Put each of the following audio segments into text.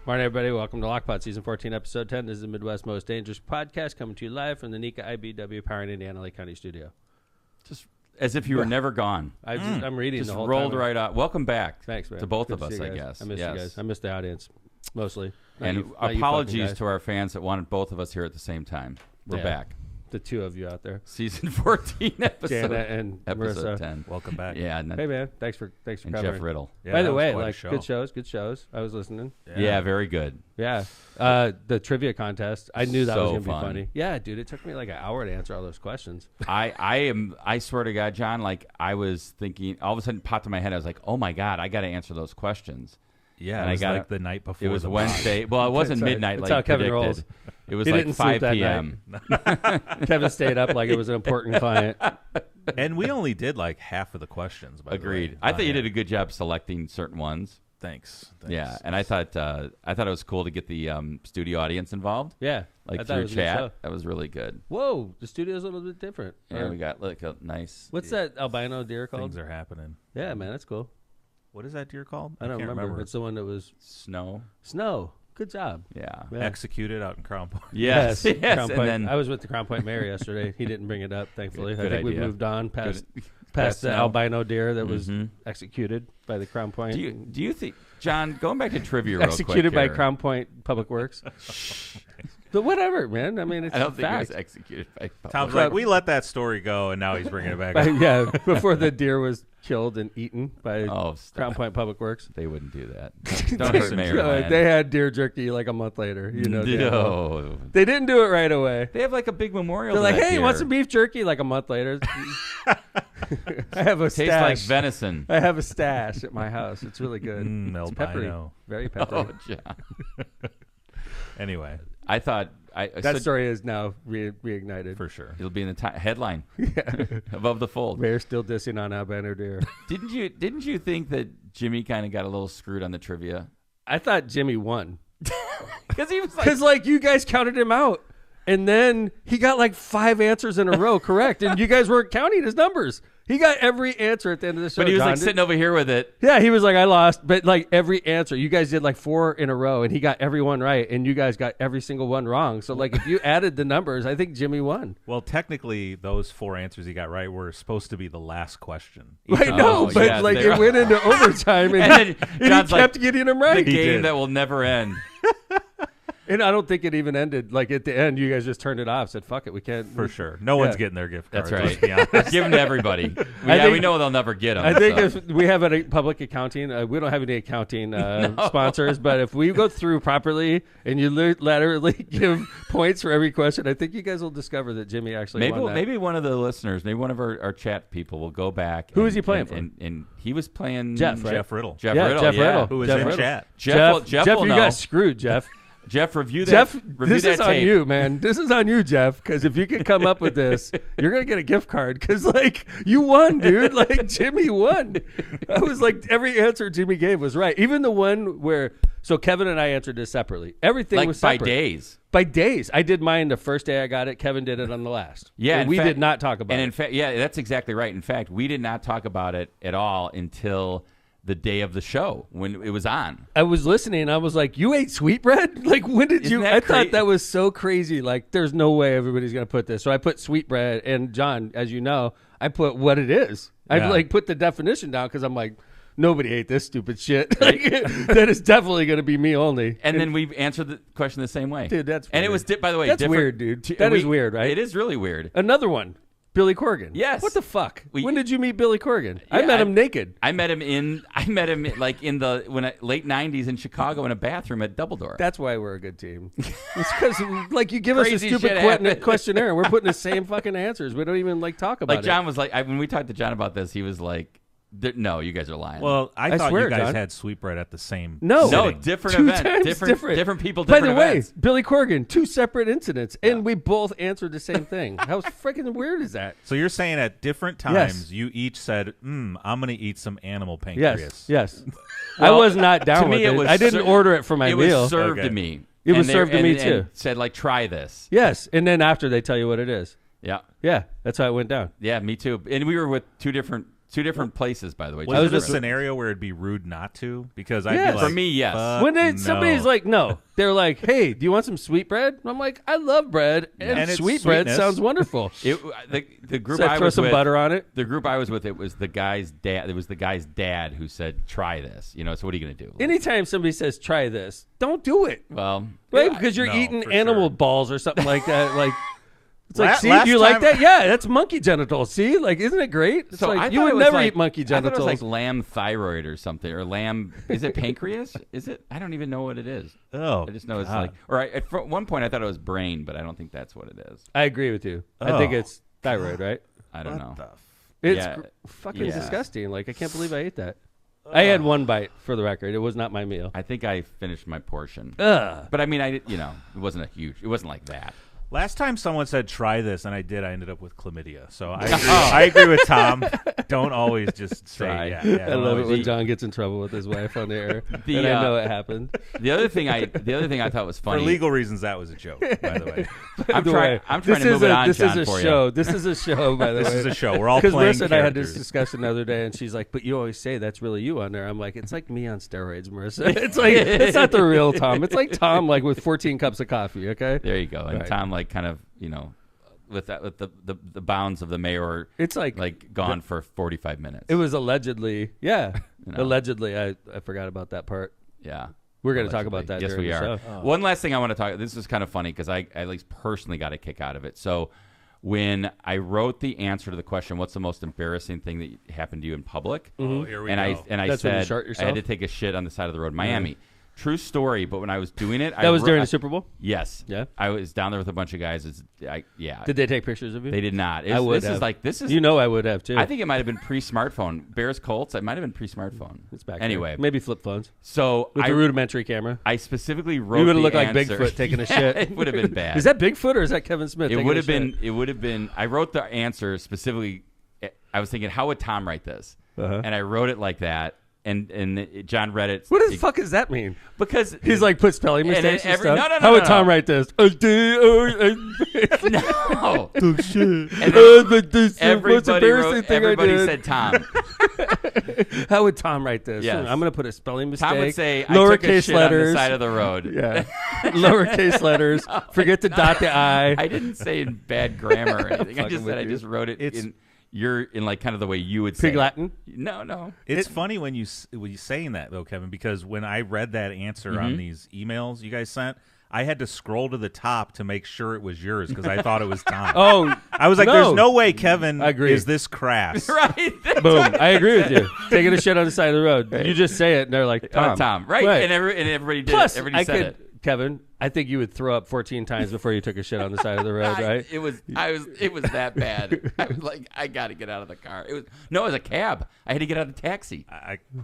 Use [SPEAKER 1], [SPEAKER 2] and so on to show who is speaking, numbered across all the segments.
[SPEAKER 1] Morning, everybody. Welcome to Lockpot, Season 14, Episode 10. This is the Midwest's Most Dangerous Podcast, coming to you live from the Nika IBW Power in Indiana Lake County studio.
[SPEAKER 2] Just as if you were never gone.
[SPEAKER 1] I'm reading
[SPEAKER 2] just
[SPEAKER 1] the whole
[SPEAKER 2] rolled
[SPEAKER 1] time.
[SPEAKER 2] right out. Welcome back.
[SPEAKER 1] Thanks, man.
[SPEAKER 2] To both
[SPEAKER 1] Good
[SPEAKER 2] of
[SPEAKER 1] to
[SPEAKER 2] us,
[SPEAKER 1] see you
[SPEAKER 2] I
[SPEAKER 1] guys.
[SPEAKER 2] guess.
[SPEAKER 1] I missed
[SPEAKER 2] Yes.
[SPEAKER 1] you guys. I missed the audience, mostly.
[SPEAKER 2] And apologies to our fans that wanted both of us here at the same time. We're back.
[SPEAKER 1] The two of you out there.
[SPEAKER 2] Season 14, episode,
[SPEAKER 1] Jana and
[SPEAKER 2] episode
[SPEAKER 1] Marissa.
[SPEAKER 2] 10.
[SPEAKER 3] Welcome back.
[SPEAKER 2] Yeah. And
[SPEAKER 1] Hey, man. Thanks for
[SPEAKER 2] and
[SPEAKER 1] coming.
[SPEAKER 2] Jeff Riddle.
[SPEAKER 3] Yeah,
[SPEAKER 1] By the
[SPEAKER 3] that was
[SPEAKER 1] way,
[SPEAKER 3] quite a
[SPEAKER 1] like,
[SPEAKER 3] show.
[SPEAKER 1] good shows. I was listening.
[SPEAKER 2] Yeah, very good.
[SPEAKER 1] Yeah. The trivia contest. I knew that was
[SPEAKER 2] So
[SPEAKER 1] going to be
[SPEAKER 2] fun.
[SPEAKER 1] funny. Yeah, dude. It took me like an hour to answer all those questions.
[SPEAKER 2] I swear to God, John, like I was thinking, all of a sudden it popped in my head. I was like, oh my God, I got to answer those questions.
[SPEAKER 3] Yeah,
[SPEAKER 2] And
[SPEAKER 3] it was
[SPEAKER 2] I got
[SPEAKER 3] like the night before.
[SPEAKER 2] It was
[SPEAKER 3] the
[SPEAKER 2] Wednesday. Well, it wasn't
[SPEAKER 1] That's right.
[SPEAKER 2] midnight
[SPEAKER 1] That's
[SPEAKER 2] like
[SPEAKER 1] how Kevin
[SPEAKER 2] predicted.
[SPEAKER 1] rolls.
[SPEAKER 2] It was
[SPEAKER 1] He
[SPEAKER 2] like
[SPEAKER 1] didn't sleep
[SPEAKER 2] 5
[SPEAKER 1] that
[SPEAKER 2] p.m.
[SPEAKER 1] Kevin stayed up like it was an important client.
[SPEAKER 3] And we only did like half of the questions. By
[SPEAKER 2] Agreed.
[SPEAKER 3] The way.
[SPEAKER 2] I thought you did a good job selecting certain ones.
[SPEAKER 3] Thanks.
[SPEAKER 2] Yeah, and I thought it was cool to get the studio audience involved.
[SPEAKER 1] Yeah. I
[SPEAKER 2] Like
[SPEAKER 1] thought it
[SPEAKER 2] through
[SPEAKER 1] was a good show.
[SPEAKER 2] chat. That was really good.
[SPEAKER 1] Whoa, the studio's a little bit different.
[SPEAKER 2] Yeah, we got like a nice.
[SPEAKER 1] What's that albino deer called?
[SPEAKER 3] Things are happening.
[SPEAKER 1] Yeah, man, that's cool.
[SPEAKER 3] What is that deer called?
[SPEAKER 1] I don't
[SPEAKER 3] can't
[SPEAKER 1] remember. It's the one that was
[SPEAKER 2] Snow.
[SPEAKER 1] Snow. Good job.
[SPEAKER 2] Yeah.
[SPEAKER 1] Yeah.
[SPEAKER 3] Executed out in Crown Point.
[SPEAKER 2] Yes. Yes.
[SPEAKER 1] Crown
[SPEAKER 2] And
[SPEAKER 1] Point.
[SPEAKER 2] then
[SPEAKER 1] I was with the Crown Point Mayor yesterday. He didn't bring it up, thankfully.
[SPEAKER 2] Good
[SPEAKER 1] I think we
[SPEAKER 2] idea.
[SPEAKER 1] moved on past
[SPEAKER 2] Past
[SPEAKER 1] the
[SPEAKER 2] Snow.
[SPEAKER 1] albino deer that was
[SPEAKER 2] Mhm.
[SPEAKER 1] executed by the Crown Point.
[SPEAKER 2] Do you think, John? Going back to trivia, real
[SPEAKER 1] executed
[SPEAKER 2] quick
[SPEAKER 1] by
[SPEAKER 2] here.
[SPEAKER 1] Crown Point Public Works. But whatever, man. I mean, it's
[SPEAKER 2] I don't
[SPEAKER 1] a
[SPEAKER 2] think
[SPEAKER 1] fact.
[SPEAKER 2] it was executed by.
[SPEAKER 3] Tom's
[SPEAKER 1] Well,
[SPEAKER 3] like, we let that story go, and now he's bringing it back.
[SPEAKER 1] But,
[SPEAKER 3] up.
[SPEAKER 1] yeah, before the deer was killed and eaten by
[SPEAKER 2] Oh, stop.
[SPEAKER 1] Crown Point Public Works.
[SPEAKER 2] They wouldn't do that. Don't hurt Mayor Land.
[SPEAKER 1] They had deer jerky like a month later. You know, damn well.
[SPEAKER 2] No.
[SPEAKER 1] They didn't do it right away.
[SPEAKER 2] They have like a big memorial.
[SPEAKER 1] They're
[SPEAKER 2] to
[SPEAKER 1] like,
[SPEAKER 2] that
[SPEAKER 1] hey, you
[SPEAKER 2] deer.
[SPEAKER 1] want some beef jerky? Like a month later. I have a
[SPEAKER 2] Tastes
[SPEAKER 1] stash.
[SPEAKER 2] like venison.
[SPEAKER 1] I have a stash at my house. It's really good. It's peppery.
[SPEAKER 3] albino.
[SPEAKER 1] Very peppery.
[SPEAKER 2] Oh, John.
[SPEAKER 3] Anyway,
[SPEAKER 2] I thought
[SPEAKER 1] That story is now reignited.
[SPEAKER 3] for sure.
[SPEAKER 2] it'll be in the headline
[SPEAKER 1] Yeah.
[SPEAKER 2] above the fold.
[SPEAKER 1] Mayor's still dissing on albino deer.
[SPEAKER 2] Didn't you think that Jimmy kind of got a little screwed on the trivia?
[SPEAKER 1] I thought Jimmy won.
[SPEAKER 2] Because he was like,
[SPEAKER 1] Because, like, you guys counted him out. And then he got, like, 5 answers in a row correct. And you guys weren't counting his numbers. He got every answer at the end of the show.
[SPEAKER 2] but he was
[SPEAKER 1] John
[SPEAKER 2] like
[SPEAKER 1] did.
[SPEAKER 2] sitting over here with it.
[SPEAKER 1] Yeah, he was like, I lost. But, like, every answer. You guys did, like, 4 in a row. And he got every one right. And you guys got every single one wrong. So, like, if you added the numbers, I think Jimmy won.
[SPEAKER 3] Well, technically, those 4 answers he got right were supposed to be the last question.
[SPEAKER 1] I know,
[SPEAKER 2] Oh,
[SPEAKER 1] but,
[SPEAKER 2] yeah,
[SPEAKER 1] like,
[SPEAKER 2] they're-
[SPEAKER 1] it went into overtime. And,
[SPEAKER 2] And then
[SPEAKER 1] and
[SPEAKER 2] John's
[SPEAKER 1] he
[SPEAKER 2] like,
[SPEAKER 1] kept getting them right.
[SPEAKER 2] The game
[SPEAKER 3] did.
[SPEAKER 2] that will never end.
[SPEAKER 1] And I don't think it even ended. Like, at the end, you guys just turned it off. Said, fuck it. We can't.
[SPEAKER 3] For sure. No one's
[SPEAKER 1] Yeah.
[SPEAKER 3] getting their gift
[SPEAKER 2] That's
[SPEAKER 3] cards.
[SPEAKER 2] right.
[SPEAKER 3] Let's be honest.
[SPEAKER 2] Give them to everybody.
[SPEAKER 1] I think-
[SPEAKER 2] We know they'll never get them.
[SPEAKER 1] I think if we have a public accounting, we don't have any accounting sponsors, but if we go through properly and you laterally give points for every question, I think you guys will discover that Jimmy actually won that.
[SPEAKER 2] Maybe one of the listeners, maybe one of our chat people will go back.
[SPEAKER 1] Who was he playing for?
[SPEAKER 2] And he was playing
[SPEAKER 1] Jeff, right?
[SPEAKER 3] Jeff Riddle.
[SPEAKER 2] Jeff
[SPEAKER 1] Yeah,
[SPEAKER 2] Riddle.
[SPEAKER 1] Jeff
[SPEAKER 2] yeah.
[SPEAKER 1] Riddle.
[SPEAKER 3] Who was
[SPEAKER 1] Jeff
[SPEAKER 3] in
[SPEAKER 1] Riddle.
[SPEAKER 3] chat.
[SPEAKER 2] Jeff will
[SPEAKER 1] you
[SPEAKER 2] know.
[SPEAKER 1] got screwed, Jeff.
[SPEAKER 2] Jeff, review that.
[SPEAKER 1] Jeff,
[SPEAKER 2] review
[SPEAKER 1] this
[SPEAKER 2] that
[SPEAKER 1] is on
[SPEAKER 2] tape.
[SPEAKER 1] you, man. This is on you, Jeff, because if you can come up with this, you're going to get a gift card because, like, you won, dude. Like, Jimmy won. I was like, every answer Jimmy gave was right. Even the one where, so Kevin and I answered this separately. Everything
[SPEAKER 2] Like
[SPEAKER 1] was
[SPEAKER 2] by
[SPEAKER 1] separate.
[SPEAKER 2] days.
[SPEAKER 1] By days. I did mine the first day I got it. Kevin did it on the last.
[SPEAKER 2] Yeah,
[SPEAKER 1] And
[SPEAKER 2] in
[SPEAKER 1] we
[SPEAKER 2] fact-
[SPEAKER 1] did not talk about
[SPEAKER 2] And
[SPEAKER 1] it.
[SPEAKER 2] in fact, yeah, that's exactly right. In fact, we did not talk about it at all until the day of the show when it was on.
[SPEAKER 1] I was listening. And I was like, you ate sweetbread? Like, when did
[SPEAKER 2] Isn't
[SPEAKER 1] you?
[SPEAKER 2] that
[SPEAKER 1] I thought
[SPEAKER 2] crazy?
[SPEAKER 1] that was so crazy. Like, there's no way everybody's going to put this. So I put sweetbread. And John, as you know, I put what it is. I
[SPEAKER 3] Yeah.
[SPEAKER 1] like put the definition down because I'm like, nobody ate this stupid shit. Like, that is definitely going to be me only.
[SPEAKER 2] And then we answered the question the same way.
[SPEAKER 1] Dude, that's
[SPEAKER 2] And it
[SPEAKER 1] weird.
[SPEAKER 2] was, by the way,
[SPEAKER 1] That's
[SPEAKER 2] different.
[SPEAKER 1] weird, dude. That is weird, right?
[SPEAKER 2] It is really weird.
[SPEAKER 1] Another one. Billy Corgan.
[SPEAKER 2] Yes.
[SPEAKER 1] What the fuck?
[SPEAKER 2] We-
[SPEAKER 1] When did you meet Billy Corgan? I
[SPEAKER 2] Yeah,
[SPEAKER 1] met him naked.
[SPEAKER 2] I met him like in the late 90s in Chicago in a bathroom at Double Door.
[SPEAKER 1] That's why we're a good team. It's because, like, you give us a
[SPEAKER 2] Crazy
[SPEAKER 1] stupid
[SPEAKER 2] shit happened.
[SPEAKER 1] questionnaire, and we're putting the same fucking answers. We don't even, like, talk about
[SPEAKER 2] Like John was like, when we talked to John about this, he was like, no, you guys are lying.
[SPEAKER 3] Well, I thought
[SPEAKER 1] swear,
[SPEAKER 3] you guys
[SPEAKER 1] John.
[SPEAKER 3] had sweetbread at the same
[SPEAKER 1] No.
[SPEAKER 2] no,
[SPEAKER 3] sitting.
[SPEAKER 2] different
[SPEAKER 1] Two
[SPEAKER 2] event,
[SPEAKER 1] times
[SPEAKER 2] different people,
[SPEAKER 1] By
[SPEAKER 2] different
[SPEAKER 1] the way,
[SPEAKER 2] events.
[SPEAKER 1] Billy Corgan, 2 separate incidents, and we both answered the same thing. How freaking weird is that?
[SPEAKER 3] So you're saying at different times you each said, I'm going to eat some animal pancreas.
[SPEAKER 1] Yes.
[SPEAKER 2] Well,
[SPEAKER 1] I was not down
[SPEAKER 2] to
[SPEAKER 1] with
[SPEAKER 2] me,
[SPEAKER 1] it.
[SPEAKER 2] it was
[SPEAKER 1] I didn't order it for my
[SPEAKER 2] it
[SPEAKER 1] meal.
[SPEAKER 2] was served
[SPEAKER 3] Okay.
[SPEAKER 2] to me.
[SPEAKER 1] It was
[SPEAKER 2] And
[SPEAKER 1] served to me,
[SPEAKER 2] and
[SPEAKER 1] too.
[SPEAKER 2] said like, try this.
[SPEAKER 1] Yes, and then after they tell you what it is.
[SPEAKER 2] Yeah,
[SPEAKER 1] Yeah, that's how it went down.
[SPEAKER 2] yeah, me too. And we were with 2 different Two different places, by the way.
[SPEAKER 3] Was it a scenario where it'd be rude not to? Because I'd be like,
[SPEAKER 2] for me, yes.
[SPEAKER 1] When somebody's like, no, they're like, hey, do you want some sweetbread? I'm like, I love bread, and sweetbread sounds wonderful.
[SPEAKER 2] The group
[SPEAKER 1] so
[SPEAKER 2] I
[SPEAKER 1] throw
[SPEAKER 2] was
[SPEAKER 1] some
[SPEAKER 2] with,
[SPEAKER 1] butter on it.
[SPEAKER 2] The group I was with, it was the guy's dad. It was the guy's dad who said, "Try this." So what are you gonna do?
[SPEAKER 1] Anytime somebody says, "Try this," don't do it.
[SPEAKER 2] Well,
[SPEAKER 1] right? Because you're eating animal balls or something like that. Like. It's like, see,
[SPEAKER 3] last
[SPEAKER 1] do you like that? Yeah, that's monkey genitals. See, like, isn't it great? It's
[SPEAKER 2] so
[SPEAKER 1] like, you would never eat monkey genitals.
[SPEAKER 2] I thought it was like lamb thyroid or something, or lamb. Is it pancreas? Is it? I don't even know what it is.
[SPEAKER 3] Oh,
[SPEAKER 2] I just know it's like. Or at one point I thought it was brain, but I don't think that's what it is.
[SPEAKER 1] I agree with you. I think it's thyroid, right?
[SPEAKER 2] I don't know.
[SPEAKER 1] It's fucking disgusting. Like, I can't believe I ate that. I had one bite, for the record. It was not my meal.
[SPEAKER 2] I think I finished my portion. But I mean, it wasn't it wasn't like that.
[SPEAKER 3] Last time someone said try this, and I did, I ended up with chlamydia. So I agree with Tom. Don't always just say
[SPEAKER 1] I love it when John gets in trouble with his wife on the air, and I know it happened.
[SPEAKER 2] The other thing I thought was funny.
[SPEAKER 3] For legal reasons, that was a joke, by the way.
[SPEAKER 2] I'm trying to move it on, John, for you.
[SPEAKER 1] This is a show, by the way.
[SPEAKER 3] This is a show. We're all playing
[SPEAKER 1] Marissa and I had
[SPEAKER 3] characters.
[SPEAKER 1] this discussion the other day, and she's like, but you always say that's really you on there. I'm like, it's like me on steroids, Marissa. It's like, it's not the real Tom. It's like Tom, like, with 14 cups of coffee, okay?
[SPEAKER 2] There you go. And Tom, like, kind of, with the bounds of the mayor,
[SPEAKER 1] it's like
[SPEAKER 2] gone for 45 minutes.
[SPEAKER 1] It was allegedly, allegedly. I forgot about that part.
[SPEAKER 2] Yeah,
[SPEAKER 1] we're going to talk about that.
[SPEAKER 2] Yes, we are. One last thing I want to talk. This is kind of funny because I at least personally got a kick out of it. So when I wrote the answer to the question, "What's the most embarrassing thing that happened to you in public?"
[SPEAKER 3] Oh, here we go.
[SPEAKER 2] I said I had to take a shit on the side of the road in Miami. True story, but when I was doing it,
[SPEAKER 1] that was during the Super Bowl.
[SPEAKER 2] Yes,
[SPEAKER 1] yeah.
[SPEAKER 2] I was down there with a bunch of guys.
[SPEAKER 1] Did they take pictures of you?
[SPEAKER 2] They did not.
[SPEAKER 1] I would have.
[SPEAKER 2] This is.
[SPEAKER 1] I would have too.
[SPEAKER 2] I think it might have been pre-smartphone. Bears Colts. It might have been pre-smartphone.
[SPEAKER 1] It's back.
[SPEAKER 2] Anyway,
[SPEAKER 1] there. Maybe flip phones.
[SPEAKER 2] So
[SPEAKER 1] with the rudimentary camera.
[SPEAKER 2] I specifically wrote.
[SPEAKER 1] You would have looked
[SPEAKER 2] like
[SPEAKER 1] Bigfoot taking a shit.
[SPEAKER 2] It would have been bad.
[SPEAKER 1] Is that Bigfoot or is that Kevin Smith?
[SPEAKER 2] It would have been. It would have been. I wrote the answer specifically. I was thinking, how would Tom write this? And I wrote it like that. And John read it.
[SPEAKER 1] What the fuck does that mean?
[SPEAKER 2] Because
[SPEAKER 1] he's like put spelling mistakes and stuff.
[SPEAKER 2] No,
[SPEAKER 1] how would Tom write this?
[SPEAKER 2] No. Everybody said Tom.
[SPEAKER 1] How would Tom write this?
[SPEAKER 2] Yes.
[SPEAKER 1] I'm going to put a spelling mistake.
[SPEAKER 2] Tom would say,
[SPEAKER 1] lowercase letters
[SPEAKER 2] on the side of the road.
[SPEAKER 1] Yeah. Lowercase letters. Forget to dot the I.
[SPEAKER 2] I didn't say in bad grammar or anything. I just wrote it in... You're in like kind of the way you would say
[SPEAKER 1] Pig Latin?
[SPEAKER 2] No.
[SPEAKER 3] It's funny when you saying that though, Kevin, because when I read that answer on these emails you guys sent, I had to scroll to the top to make sure it was yours because I thought it was Tom. I was like, "There's no way Kevin is this crass."
[SPEAKER 2] Right?
[SPEAKER 1] Boom! I agree with you. Taking a shit on the side of the road. You just say it, and they're like, "Tom,
[SPEAKER 2] Tom." Right? And everybody did.
[SPEAKER 1] Plus,
[SPEAKER 2] everybody said it.
[SPEAKER 1] Kevin, I think you would throw up 14 times before you took a shit on the side of the road, right?
[SPEAKER 2] It was that bad. I was like, I got to get out of the car. It was a cab. I had to get out of the taxi.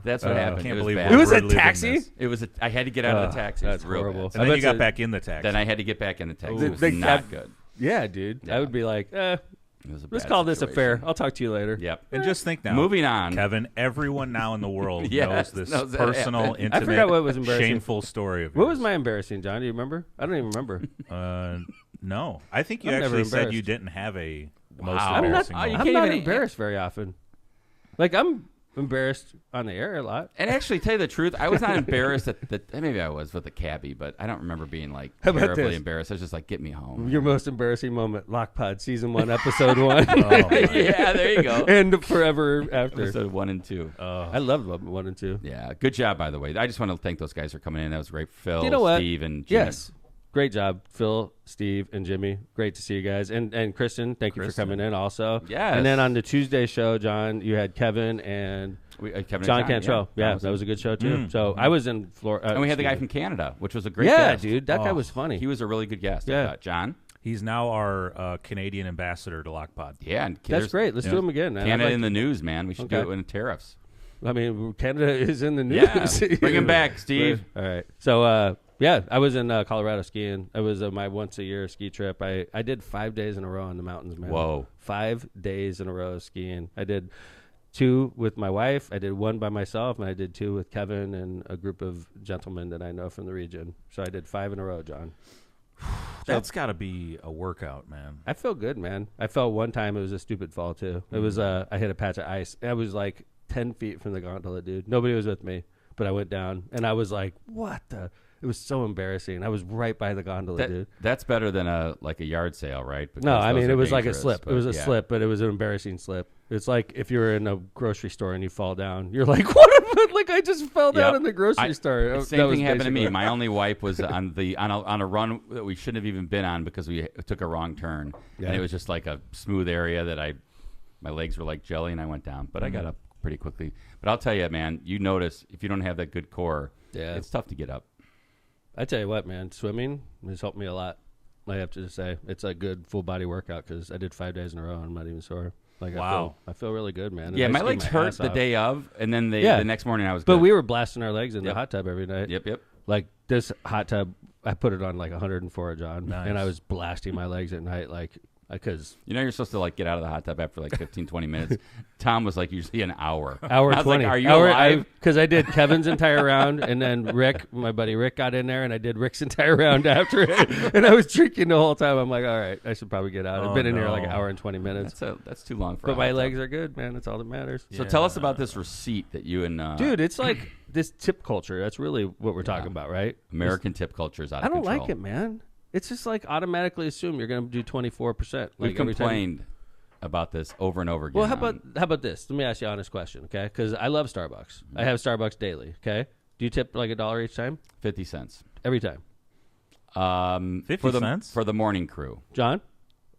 [SPEAKER 2] That's what happened.
[SPEAKER 3] I can't believe
[SPEAKER 2] bad.
[SPEAKER 1] It was a taxi?
[SPEAKER 2] I had to get out of the taxi.
[SPEAKER 1] That's
[SPEAKER 2] real
[SPEAKER 1] horrible.
[SPEAKER 2] bad.
[SPEAKER 3] And then you got back in the taxi.
[SPEAKER 2] Then I had to get back in the taxi. It was not good.
[SPEAKER 1] Yeah, dude. Yeah. I would be like, let's call this
[SPEAKER 2] situation.
[SPEAKER 1] a fair. I'll talk to you later.
[SPEAKER 2] Yep.
[SPEAKER 3] And just think now.
[SPEAKER 2] Moving on.
[SPEAKER 3] Kevin, everyone now in the world knows this personal, intimate,
[SPEAKER 1] I forgot what was embarrassing.
[SPEAKER 3] Shameful story of yours.
[SPEAKER 1] What was my embarrassing, John? Do you remember? I don't even remember.
[SPEAKER 3] No. I think you actually said you didn't have a most embarrassing moment.
[SPEAKER 1] I'm not embarrassed very often. Like, I'm embarrassed on the air a lot.
[SPEAKER 2] And actually, tell you the truth, I was not embarrassed maybe I was with the cabbie, but I don't remember being like terribly embarrassed. I was just like, get me home.
[SPEAKER 1] Your most embarrassing moment, Lockpod Season 1, Episode 1.
[SPEAKER 2] Yeah, there you go.
[SPEAKER 1] And forever after.
[SPEAKER 2] Episode 1 and 2.
[SPEAKER 1] I loved 1 and 2.
[SPEAKER 2] Yeah, good job, by the way. I just want to thank those guys for coming in. That was great. Phil, Steve, and
[SPEAKER 1] Jimmy. Yes. Great job, Phil, Steve, and Jimmy. Great to see you guys. And Kristen, thank you for coming in also.
[SPEAKER 2] Yes.
[SPEAKER 1] And then on the Tuesday show, John, you had Kevin and John Cantrell. Yeah, that was a good show too. So I was in Florida.
[SPEAKER 2] And we had the guy from Canada, which was a great guest.
[SPEAKER 1] Yeah, dude. That guy was funny.
[SPEAKER 2] He was a really good guest.
[SPEAKER 1] Yeah.
[SPEAKER 2] John?
[SPEAKER 3] He's now our Canadian ambassador to Lockpod.
[SPEAKER 2] Yeah. And
[SPEAKER 1] that's great. Let's do him again. Man.
[SPEAKER 2] Canada in the news, man. We should do it in tariffs.
[SPEAKER 1] I mean, Canada is in the news.
[SPEAKER 2] Yeah. Bring him back, Steve.
[SPEAKER 1] All right. So, yeah, I was in Colorado skiing. It was my once-a-year ski trip. I did 5 days in a row in the mountains, man.
[SPEAKER 2] Whoa.
[SPEAKER 1] 5 days in a row skiing. I did 2 with my wife. I did 1 by myself, and I did 2 with Kevin and a group of gentlemen that I know from the region. So I did 5 in a row, John.
[SPEAKER 3] That's got to be a workout, man.
[SPEAKER 1] I feel good, man. I felt one time it was a stupid fall too. It was I hit a patch of ice. I was like 10 feet from the gondola, dude. Nobody was with me, but I went down and I was like, what the? It was so embarrassing. I was right by the gondola, dude.
[SPEAKER 2] That's better than a yard sale, right? Because
[SPEAKER 1] no, I mean, it was like a
[SPEAKER 2] dangerous,
[SPEAKER 1] slip. It was a slip, but it was an embarrassing slip. It's like if you were in a grocery store and you fall down, you're like, what? Like I just fell down in the grocery store.
[SPEAKER 2] Same thing happened to me. My only wipe was on a run that we shouldn't have even been on because we took a wrong turn. Yeah. And it was just like a smooth area that my legs were like jelly and I went down. But I got up pretty quickly. But I'll tell you, man, you notice if you don't have that good core, it's tough to get up.
[SPEAKER 1] I tell you what, man, swimming has helped me a lot. I have to just say it's a good full body workout because I did 5 days in a row and I'm not even sore. Like
[SPEAKER 3] wow,
[SPEAKER 1] I feel really good, man.
[SPEAKER 2] Yeah, my legs hurt the day of, and then the next morning I was good.
[SPEAKER 1] But we were blasting our legs in the hot tub every night.
[SPEAKER 2] Yep.
[SPEAKER 1] Like this hot tub, I put it on like 104, John, and I was blasting my legs at night, like because
[SPEAKER 2] you're supposed to like get out of the hot tub after like 15, 20 minutes. Tom was like usually an hour.
[SPEAKER 1] Hour 20.
[SPEAKER 2] Like, are you alive?
[SPEAKER 1] Because I did Kevin's entire round, and then Rick, my buddy Rick, got in there, and I did Rick's entire round after it. And I was drinking the whole time. I'm like, all right, I should probably get out. I've been in here like an hour and 20 minutes.
[SPEAKER 2] That's too long for.
[SPEAKER 1] But my legs are good, man. That's all that matters.
[SPEAKER 2] So tell us about this receipt that you and
[SPEAKER 1] dude, it's like this tip culture. That's really what we're talking about, right?
[SPEAKER 2] American tip culture is out of control.
[SPEAKER 1] I don't like it, man. It's just like automatically assume you're going to do 24%.
[SPEAKER 2] We've complained about this over and over again.
[SPEAKER 1] Well, how about this? Let me ask you an honest question, okay? Because I love Starbucks. I have Starbucks daily, okay? Do you tip like $1 each time?
[SPEAKER 2] 50 cents.
[SPEAKER 1] Every time?
[SPEAKER 3] 50 cents?
[SPEAKER 2] For the morning crew.
[SPEAKER 1] John?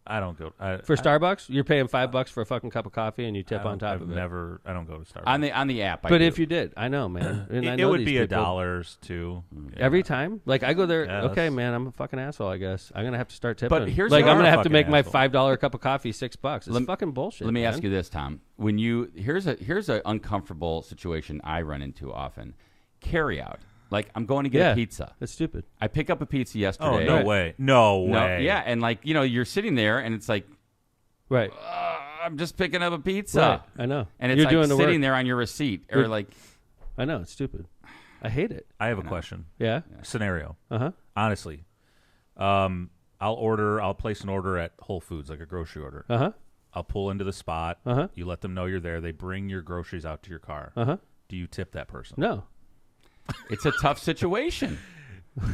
[SPEAKER 3] I don't go.
[SPEAKER 1] For Starbucks? You're paying $5 for a fucking cup of coffee and you tip on top of it.
[SPEAKER 3] I don't go to Starbucks.
[SPEAKER 2] On the app,
[SPEAKER 1] But if you did, I know, man.
[SPEAKER 3] It would be $1 too.
[SPEAKER 1] Every time? Like I go there, okay, man, I'm a fucking asshole, I guess. I'm going to have to start tipping.
[SPEAKER 2] But here's
[SPEAKER 1] like I'm going to have to make
[SPEAKER 3] asshole.
[SPEAKER 1] my $5 cup of coffee $6. It's fucking bullshit.
[SPEAKER 2] Let me ask you this, Tom. When here's an uncomfortable situation I run into often. Carry out. Like, I'm going to get a pizza.
[SPEAKER 1] That's stupid.
[SPEAKER 2] I pick up a pizza yesterday.
[SPEAKER 3] Oh, no way. No way.
[SPEAKER 2] Yeah, and like, you're sitting there and it's like,
[SPEAKER 1] right.
[SPEAKER 2] I'm just picking up a pizza.
[SPEAKER 1] Right. I know.
[SPEAKER 2] And it's
[SPEAKER 1] you're
[SPEAKER 2] like
[SPEAKER 1] doing
[SPEAKER 2] sitting there on your receipt. Or like,
[SPEAKER 1] I know. It's stupid. I hate it.
[SPEAKER 3] I have a question.
[SPEAKER 1] Yeah?
[SPEAKER 3] Scenario.
[SPEAKER 1] Uh-huh.
[SPEAKER 3] Honestly. I'll place an order at Whole Foods, like a grocery order.
[SPEAKER 1] Uh-huh.
[SPEAKER 3] I'll pull into the spot.
[SPEAKER 1] Uh-huh.
[SPEAKER 3] You let them know you're there. They bring your groceries out to your car.
[SPEAKER 1] Uh-huh.
[SPEAKER 3] Do you tip that person?
[SPEAKER 1] No.
[SPEAKER 2] It's a tough situation.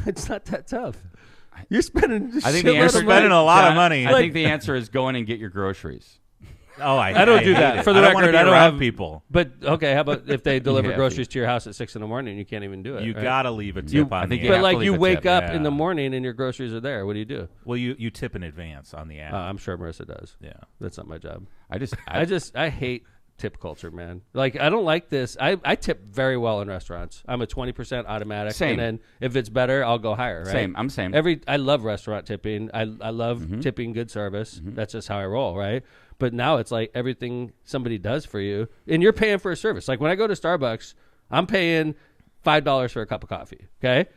[SPEAKER 1] It's not that tough. You're spending
[SPEAKER 2] I think the answer
[SPEAKER 3] spending a lot of money.
[SPEAKER 2] I think the answer is go in and get your groceries.
[SPEAKER 3] Oh,
[SPEAKER 1] I don't do that.
[SPEAKER 3] It.
[SPEAKER 1] For the record, I don't have
[SPEAKER 3] people.
[SPEAKER 1] But okay, how about if they deliver groceries to your house at 6 a.m. and you can't even do it?
[SPEAKER 3] You
[SPEAKER 1] right?
[SPEAKER 3] gotta leave a tip on the app.
[SPEAKER 1] But like you wake up in the morning and your groceries are there. What do you do?
[SPEAKER 3] Well, you tip in advance on the app.
[SPEAKER 1] I'm sure Marissa does.
[SPEAKER 3] Yeah,
[SPEAKER 1] that's not my job.
[SPEAKER 2] I
[SPEAKER 1] hate tip culture, man. Like I don't like this. I tip very well in restaurants. I'm a 20% automatic.
[SPEAKER 2] Same.
[SPEAKER 1] And then if it's better, I'll go higher. Right?
[SPEAKER 2] Same. I'm same.
[SPEAKER 1] I love restaurant tipping. I love tipping good service. That's just how I roll, right? But now it's like everything somebody does for you, and you're paying for a service. Like when I go to Starbucks, I'm paying $5 for a cup of coffee. Okay.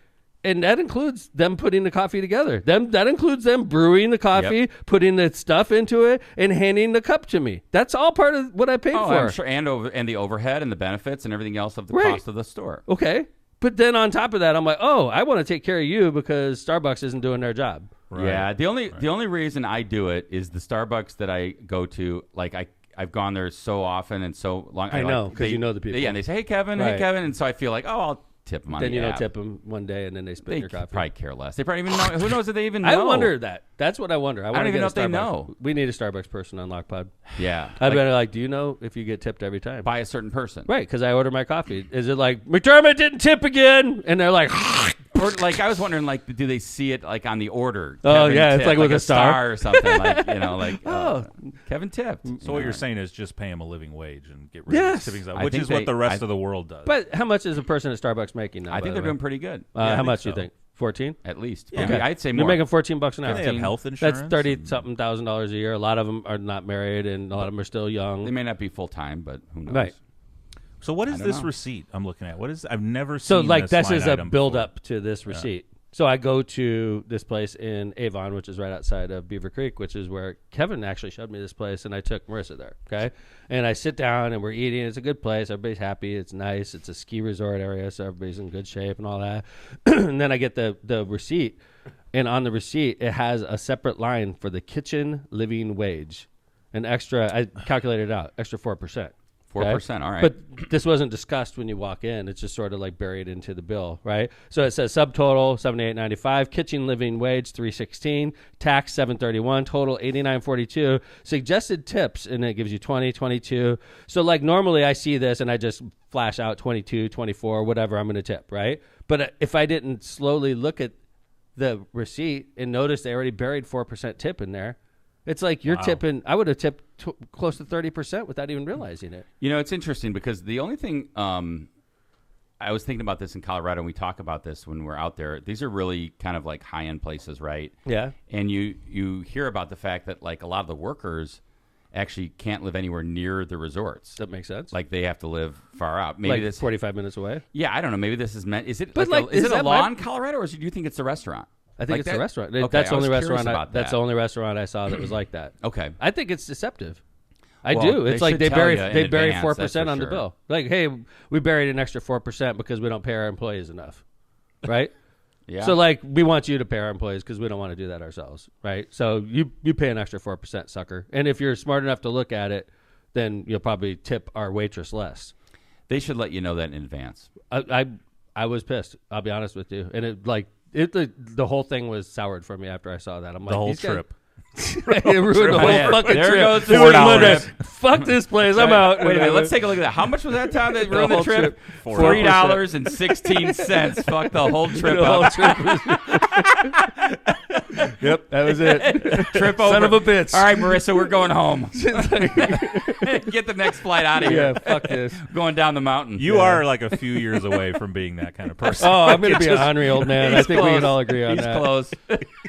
[SPEAKER 1] And that includes them putting the coffee together. That includes them brewing the coffee, putting the stuff into it, and handing the cup to me. That's all part of what I paid for.
[SPEAKER 2] I'm sure, and the overhead and the benefits and everything else of the cost of the store.
[SPEAKER 1] Okay, but then on top of that, I'm like, I want to take care of you because Starbucks isn't doing their job.
[SPEAKER 2] Right. Yeah, the only reason I do it is the Starbucks that I go to. Like I've gone there so often and so long.
[SPEAKER 1] I know because you know the people.
[SPEAKER 2] Yeah, and they say, "Hey, Kevin, and so I feel like, I'll tip them on
[SPEAKER 1] then
[SPEAKER 2] the app.
[SPEAKER 1] Don't tip them one day and then they spit your coffee.
[SPEAKER 2] They probably care less. They probably even know. Who knows if they even know?
[SPEAKER 1] I wonder that. That's what I wonder. I
[SPEAKER 2] don't even know if they know.
[SPEAKER 1] We need a Starbucks person on Lockpod.
[SPEAKER 2] Yeah.
[SPEAKER 1] I'd be like, do you know if you get tipped every time?
[SPEAKER 2] By a certain person.
[SPEAKER 1] Right, because I order my coffee. Is it like, McDermott didn't tip again? And they're like...
[SPEAKER 2] Or like I was wondering, like, do they see it like on the order?
[SPEAKER 1] Oh,
[SPEAKER 2] Kevin
[SPEAKER 1] yeah,
[SPEAKER 2] tipped,
[SPEAKER 1] it's like with a star
[SPEAKER 2] or something. Like, like, Kevin tipped.
[SPEAKER 3] So what you're saying is just pay him a living wage and get rid of tipping stuff, which is what the rest of the world does.
[SPEAKER 1] But how much is a person at Starbucks making now?
[SPEAKER 2] I think they're doing pretty good.
[SPEAKER 1] How much do you think? 14
[SPEAKER 2] at least.
[SPEAKER 1] Yeah.
[SPEAKER 2] Okay. I'd say more.
[SPEAKER 1] You're making $14 an hour.
[SPEAKER 3] They have health insurance.
[SPEAKER 1] That's $30-something thousand a year. A lot of them are not married, and a lot of them are still young.
[SPEAKER 2] They may not be full time, but who knows?
[SPEAKER 1] Right.
[SPEAKER 3] So what is this receipt I'm looking at? What is? I've never seen.
[SPEAKER 1] So like
[SPEAKER 3] this
[SPEAKER 1] is a build
[SPEAKER 3] before.
[SPEAKER 1] up to this receipt. So I go to this place in Avon, which is right outside of Beaver Creek, which is where Kevin actually showed me this place, and I took Marissa there, okay? And I sit down, and we're eating. It's a good place. Everybody's happy. It's nice. It's a ski resort area, so everybody's in good shape and all that. And then I get the receipt And on the receipt, it has a separate line for the kitchen living wage. An extra, I calculated it out, extra 4%.
[SPEAKER 2] 4%, all right.
[SPEAKER 1] But this wasn't discussed when you walk in. It's just sort of like buried into the bill, right? So it says subtotal $78.95, kitchen living wage $316, tax $731, total $89.42, suggested tips, and it gives you 20, 22. So like normally I see this and I just flash out 22, 24, whatever I'm going to tip, right? But if I didn't slowly look at the receipt and notice they already buried 4% tip in there, it's like you're tipping. I would have tipped close to 30% without even realizing it.
[SPEAKER 2] You know, it's interesting because the only thing I was thinking about this in Colorado, and we talk about this when we're out there. These are really kind of like high-end places, right?
[SPEAKER 1] Yeah.
[SPEAKER 2] And you hear about the fact that like a lot of the workers actually can't live anywhere near the resorts.
[SPEAKER 1] That makes sense.
[SPEAKER 2] Like they have to live far out. Maybe
[SPEAKER 1] like
[SPEAKER 2] this
[SPEAKER 1] 45 minutes away.
[SPEAKER 2] Yeah, I don't know. Maybe this is meant. Is it?
[SPEAKER 1] But
[SPEAKER 2] is it a law
[SPEAKER 1] my...
[SPEAKER 2] in Colorado, or do you think it's a restaurant?
[SPEAKER 1] I think it's a restaurant.
[SPEAKER 2] Okay,
[SPEAKER 1] that's the only restaurant.
[SPEAKER 2] That's
[SPEAKER 1] the only restaurant I saw that was like that.
[SPEAKER 2] Okay,
[SPEAKER 1] I think it's deceptive. I do. It's like they bury 4% on the bill. Like, hey, we buried an extra 4% because we don't pay our employees enough, right?
[SPEAKER 2] Yeah.
[SPEAKER 1] So like we want you to pay our employees because we don't want to do that ourselves, right? So you pay an extra 4%, sucker. And if you're smart enough to look at it, then you'll probably tip our waitress less.
[SPEAKER 2] They should let you know that in advance.
[SPEAKER 1] I was pissed. I'll be honest with you, and the whole thing was soured for me after I saw that. I'm like,
[SPEAKER 3] the whole trip.
[SPEAKER 1] It ruined the whole fucking
[SPEAKER 2] there
[SPEAKER 1] trip.
[SPEAKER 2] Goes $4.
[SPEAKER 1] Fuck this place. I'm out.
[SPEAKER 2] Wait a minute. Let's take a look at that. How much was that time that ruined the trip? $3.16. Fuck the whole trip up.
[SPEAKER 1] Yep, that was it.
[SPEAKER 2] Trip over.
[SPEAKER 1] Son of a bitch.
[SPEAKER 2] All right, Marissa, we're going home. Get the next flight out of here.
[SPEAKER 1] Yeah, fuck this.
[SPEAKER 2] Going down the mountain.
[SPEAKER 3] You are like a few years away from being that kind of person.
[SPEAKER 1] Oh, I'm going to be an ornery old man. I think we can all agree on
[SPEAKER 2] that.
[SPEAKER 1] He's
[SPEAKER 2] close.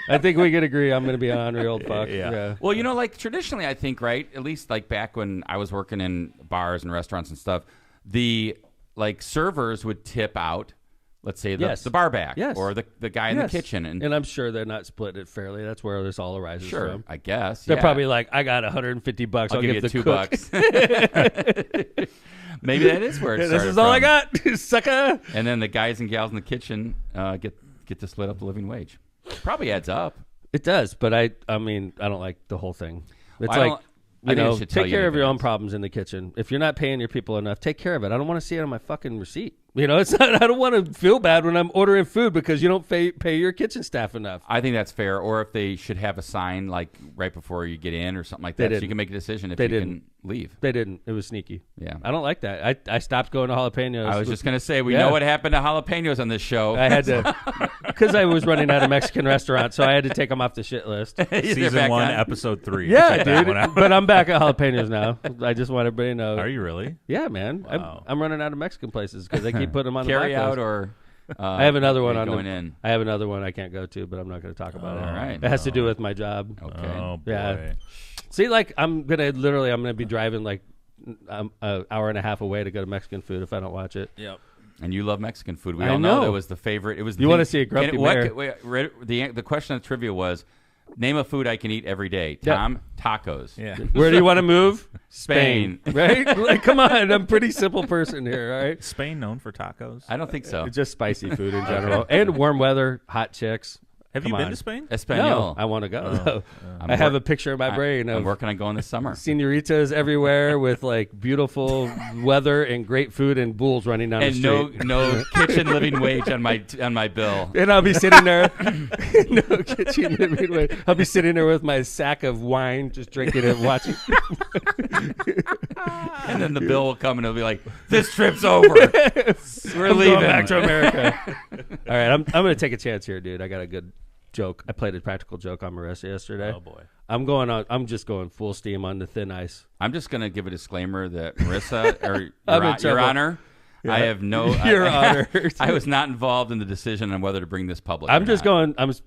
[SPEAKER 1] I think we could agree I'm going to be an ornery old fuck. Yeah.
[SPEAKER 2] Well, you know, like traditionally, I think, right, at least like back when I was working in bars and restaurants and stuff, the like servers would tip out, let's say the bar back or the guy in the kitchen.
[SPEAKER 1] And I'm sure they're not splitting it fairly. That's where this all arises from.
[SPEAKER 2] I guess.
[SPEAKER 1] They're probably like, I got $150. I'll give you
[SPEAKER 2] $2. Maybe that is where it started.
[SPEAKER 1] This is all I got, sucker.
[SPEAKER 2] And then the guys and gals in the kitchen get to split up the living wage. Probably adds up.
[SPEAKER 1] It does, but I mean, I don't like the whole thing. It's take care of your own problems in the kitchen. If you're not paying your people enough, take care of it. I don't want to see it on my fucking receipt. You know, it's not. I don't want to feel bad when I'm ordering food because you don't pay your kitchen staff enough.
[SPEAKER 2] I think that's fair. Or if they should have a sign like right before you get in or something like that, so you can make a decision if you can leave.
[SPEAKER 1] They didn't. It was sneaky.
[SPEAKER 2] Yeah,
[SPEAKER 1] I don't like that. I stopped going to jalapenos.
[SPEAKER 2] I was just gonna say we know what happened to jalapenos on this show.
[SPEAKER 1] I had to because I was running out of Mexican restaurants, so I had to take them off the shit list.
[SPEAKER 3] Season 1, episode 3.
[SPEAKER 1] Yeah, dude. But I'm back at jalapenos now. I just want everybody to know.
[SPEAKER 3] Are you really?
[SPEAKER 1] Yeah, man.
[SPEAKER 3] Wow.
[SPEAKER 1] I'm running out of Mexican places because they keep putting them on the
[SPEAKER 2] carry
[SPEAKER 1] blacklist.
[SPEAKER 2] out or.
[SPEAKER 1] I have another one
[SPEAKER 2] going in.
[SPEAKER 1] I have another one I can't go to, but I'm not going to talk about it.
[SPEAKER 2] All right.
[SPEAKER 1] It has to do with my job.
[SPEAKER 2] Okay.
[SPEAKER 3] Oh, boy.
[SPEAKER 1] Yeah. See, like I'm gonna be driving like an hour and a half away to go to Mexican food if I don't watch it.
[SPEAKER 3] Yep.
[SPEAKER 2] And you love Mexican food. We
[SPEAKER 1] I
[SPEAKER 2] all know
[SPEAKER 1] know
[SPEAKER 2] that was the favorite. It was.
[SPEAKER 1] You want to see a grumpy bear?
[SPEAKER 2] The question of trivia was, name a food I can eat every day. Tom, tacos.
[SPEAKER 3] Yeah.
[SPEAKER 1] Where do you want to move?
[SPEAKER 2] Spain.
[SPEAKER 1] Right? Like, come on. I'm a pretty simple person here. All right.
[SPEAKER 3] Spain known for tacos?
[SPEAKER 2] I don't think so.
[SPEAKER 1] Just spicy food in general, and warm weather, hot chicks.
[SPEAKER 3] Have you been to Spain?
[SPEAKER 2] Espanol.
[SPEAKER 1] No, I want to go. I have a picture in my brain.
[SPEAKER 2] I'm working on going this summer.
[SPEAKER 1] Senoritas everywhere with like beautiful weather and great food and bulls running down the street.
[SPEAKER 2] And no kitchen living wage on my bill.
[SPEAKER 1] And I'll be sitting there. No kitchen living wage. I'll be sitting there with my sack of wine, just drinking it, watching.
[SPEAKER 2] And then the bill will come and it'll be like, "This trip's over. We're leaving
[SPEAKER 1] going back to America." All right, I'm going to take a chance here, dude. I got a good joke. I played a practical joke on Marissa yesterday.
[SPEAKER 3] Oh boy.
[SPEAKER 1] I'm just going full steam on the thin ice.
[SPEAKER 2] I'm just going to give a disclaimer that Marissa, or Your Honor, yeah. I have no.
[SPEAKER 1] Your Honor.
[SPEAKER 2] I was not involved in the decision on whether to bring this public.
[SPEAKER 1] I'm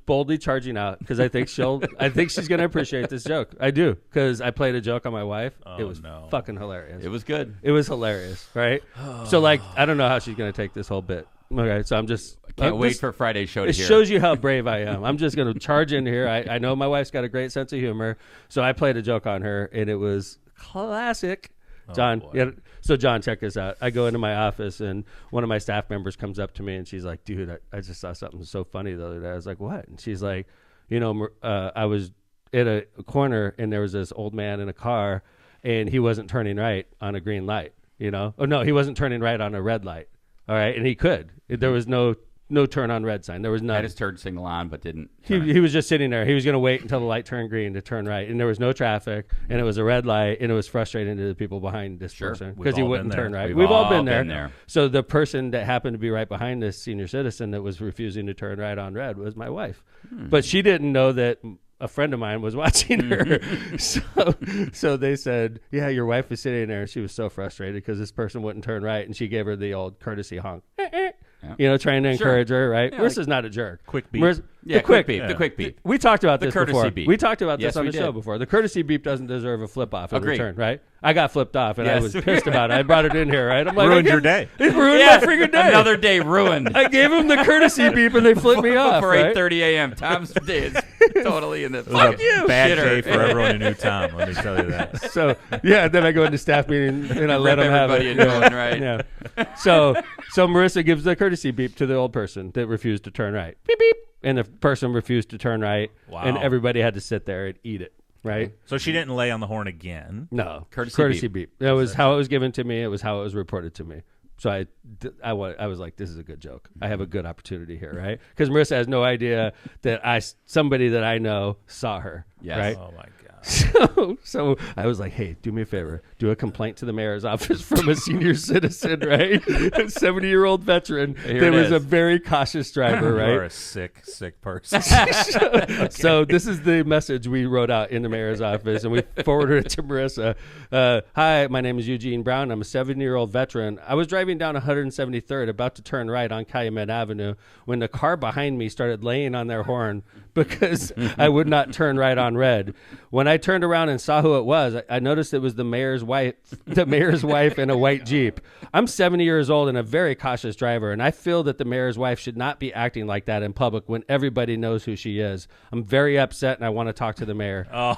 [SPEAKER 1] boldly charging out because I think she's going to appreciate this joke. I do, because I played a joke on my wife. It was fucking hilarious.
[SPEAKER 2] It was good.
[SPEAKER 1] It was hilarious, right? So like, I don't know how she's going to take this whole bit. Okay, so I'm just...
[SPEAKER 2] Can't wait for Friday's show to hear.
[SPEAKER 1] It shows you how brave I am. I'm just going to charge in here. I know my wife's got a great sense of humor, so I played a joke on her, and it was classic. John. So John, check this out. I go into my office and one of my staff members comes up to me and she's like, dude, I just saw something so funny the other day. I was like, what? And she's like, I was at a corner and there was this old man in a car and he wasn't turning right on a green light, Oh, no, he wasn't turning right on a red light. All right. And he could. There was no turn on red sign. There was none.
[SPEAKER 2] I just turned signal on, but didn't.
[SPEAKER 1] He was just sitting there. He was going to wait until the light turned green to turn right, and there was no traffic, and it was a red light, and it was frustrating to the people behind this person because he wouldn't turn right. We've all been there. So the person that happened to be right behind this senior citizen that was refusing to turn right on red was my wife, but she didn't know that a friend of mine was watching her. So they said, yeah, your wife was sitting there, and she was so frustrated because this person wouldn't turn right, and she gave her the old courtesy honk. Trying to encourage her, right? Marissa's not a jerk.
[SPEAKER 3] Quick beep.
[SPEAKER 2] The quick beep. The quick beep.
[SPEAKER 1] We talked about this before.
[SPEAKER 2] Beep.
[SPEAKER 1] We talked about this on the show before. The courtesy beep doesn't deserve a flip off in return, right? I got flipped off, and I was pissed about it. I brought it in here, right? I'm like,
[SPEAKER 3] ruined your day.
[SPEAKER 1] It ruined my freaking day.
[SPEAKER 2] Another day ruined.
[SPEAKER 1] I gave him the courtesy beep, and they flipped me off.
[SPEAKER 2] For 8:30 a.m. Tom's day is totally in the
[SPEAKER 3] fuck you. Bad day for everyone who knew Tom. Let me tell you that.
[SPEAKER 1] So then I go into staff meeting and I let them have it.
[SPEAKER 2] Right?
[SPEAKER 1] Yeah. So Marissa gives the courtesy beep to the old person that refused to turn right. Beep beep, and the person refused to turn right, and everybody had to sit there and eat it. Right.
[SPEAKER 3] So she didn't lay on the horn again.
[SPEAKER 1] No, courtesy beep. That was how it was given to me. It was how it was reported to me. So I was like, this is a good joke. I have a good opportunity here, right? Because Marissa has no idea that somebody that I know saw her.
[SPEAKER 2] Yes.
[SPEAKER 1] Right?
[SPEAKER 3] Oh my God.
[SPEAKER 1] So I was like, hey, do me a favor. Do a complaint to the mayor's office from a senior citizen, right? A 70-year-old veteran that was a very cautious driver, right?
[SPEAKER 3] You're a sick person.
[SPEAKER 1] So this is the message we wrote out in the mayor's office, and we forwarded it to Marissa. Hi, my name is Eugene Brown. I'm a 70-year-old veteran. I was driving down 173rd, about to turn right on Calumet Avenue, when the car behind me started laying on their horn because I would not turn right on red. When I turned around and saw who it was, I noticed it was the mayor's wife in a white Jeep. I'm 70 years old and a very cautious driver, and I feel that the mayor's wife should not be acting like that in public when everybody knows who she is. I'm very upset, and I want to talk to the mayor.
[SPEAKER 3] Oh,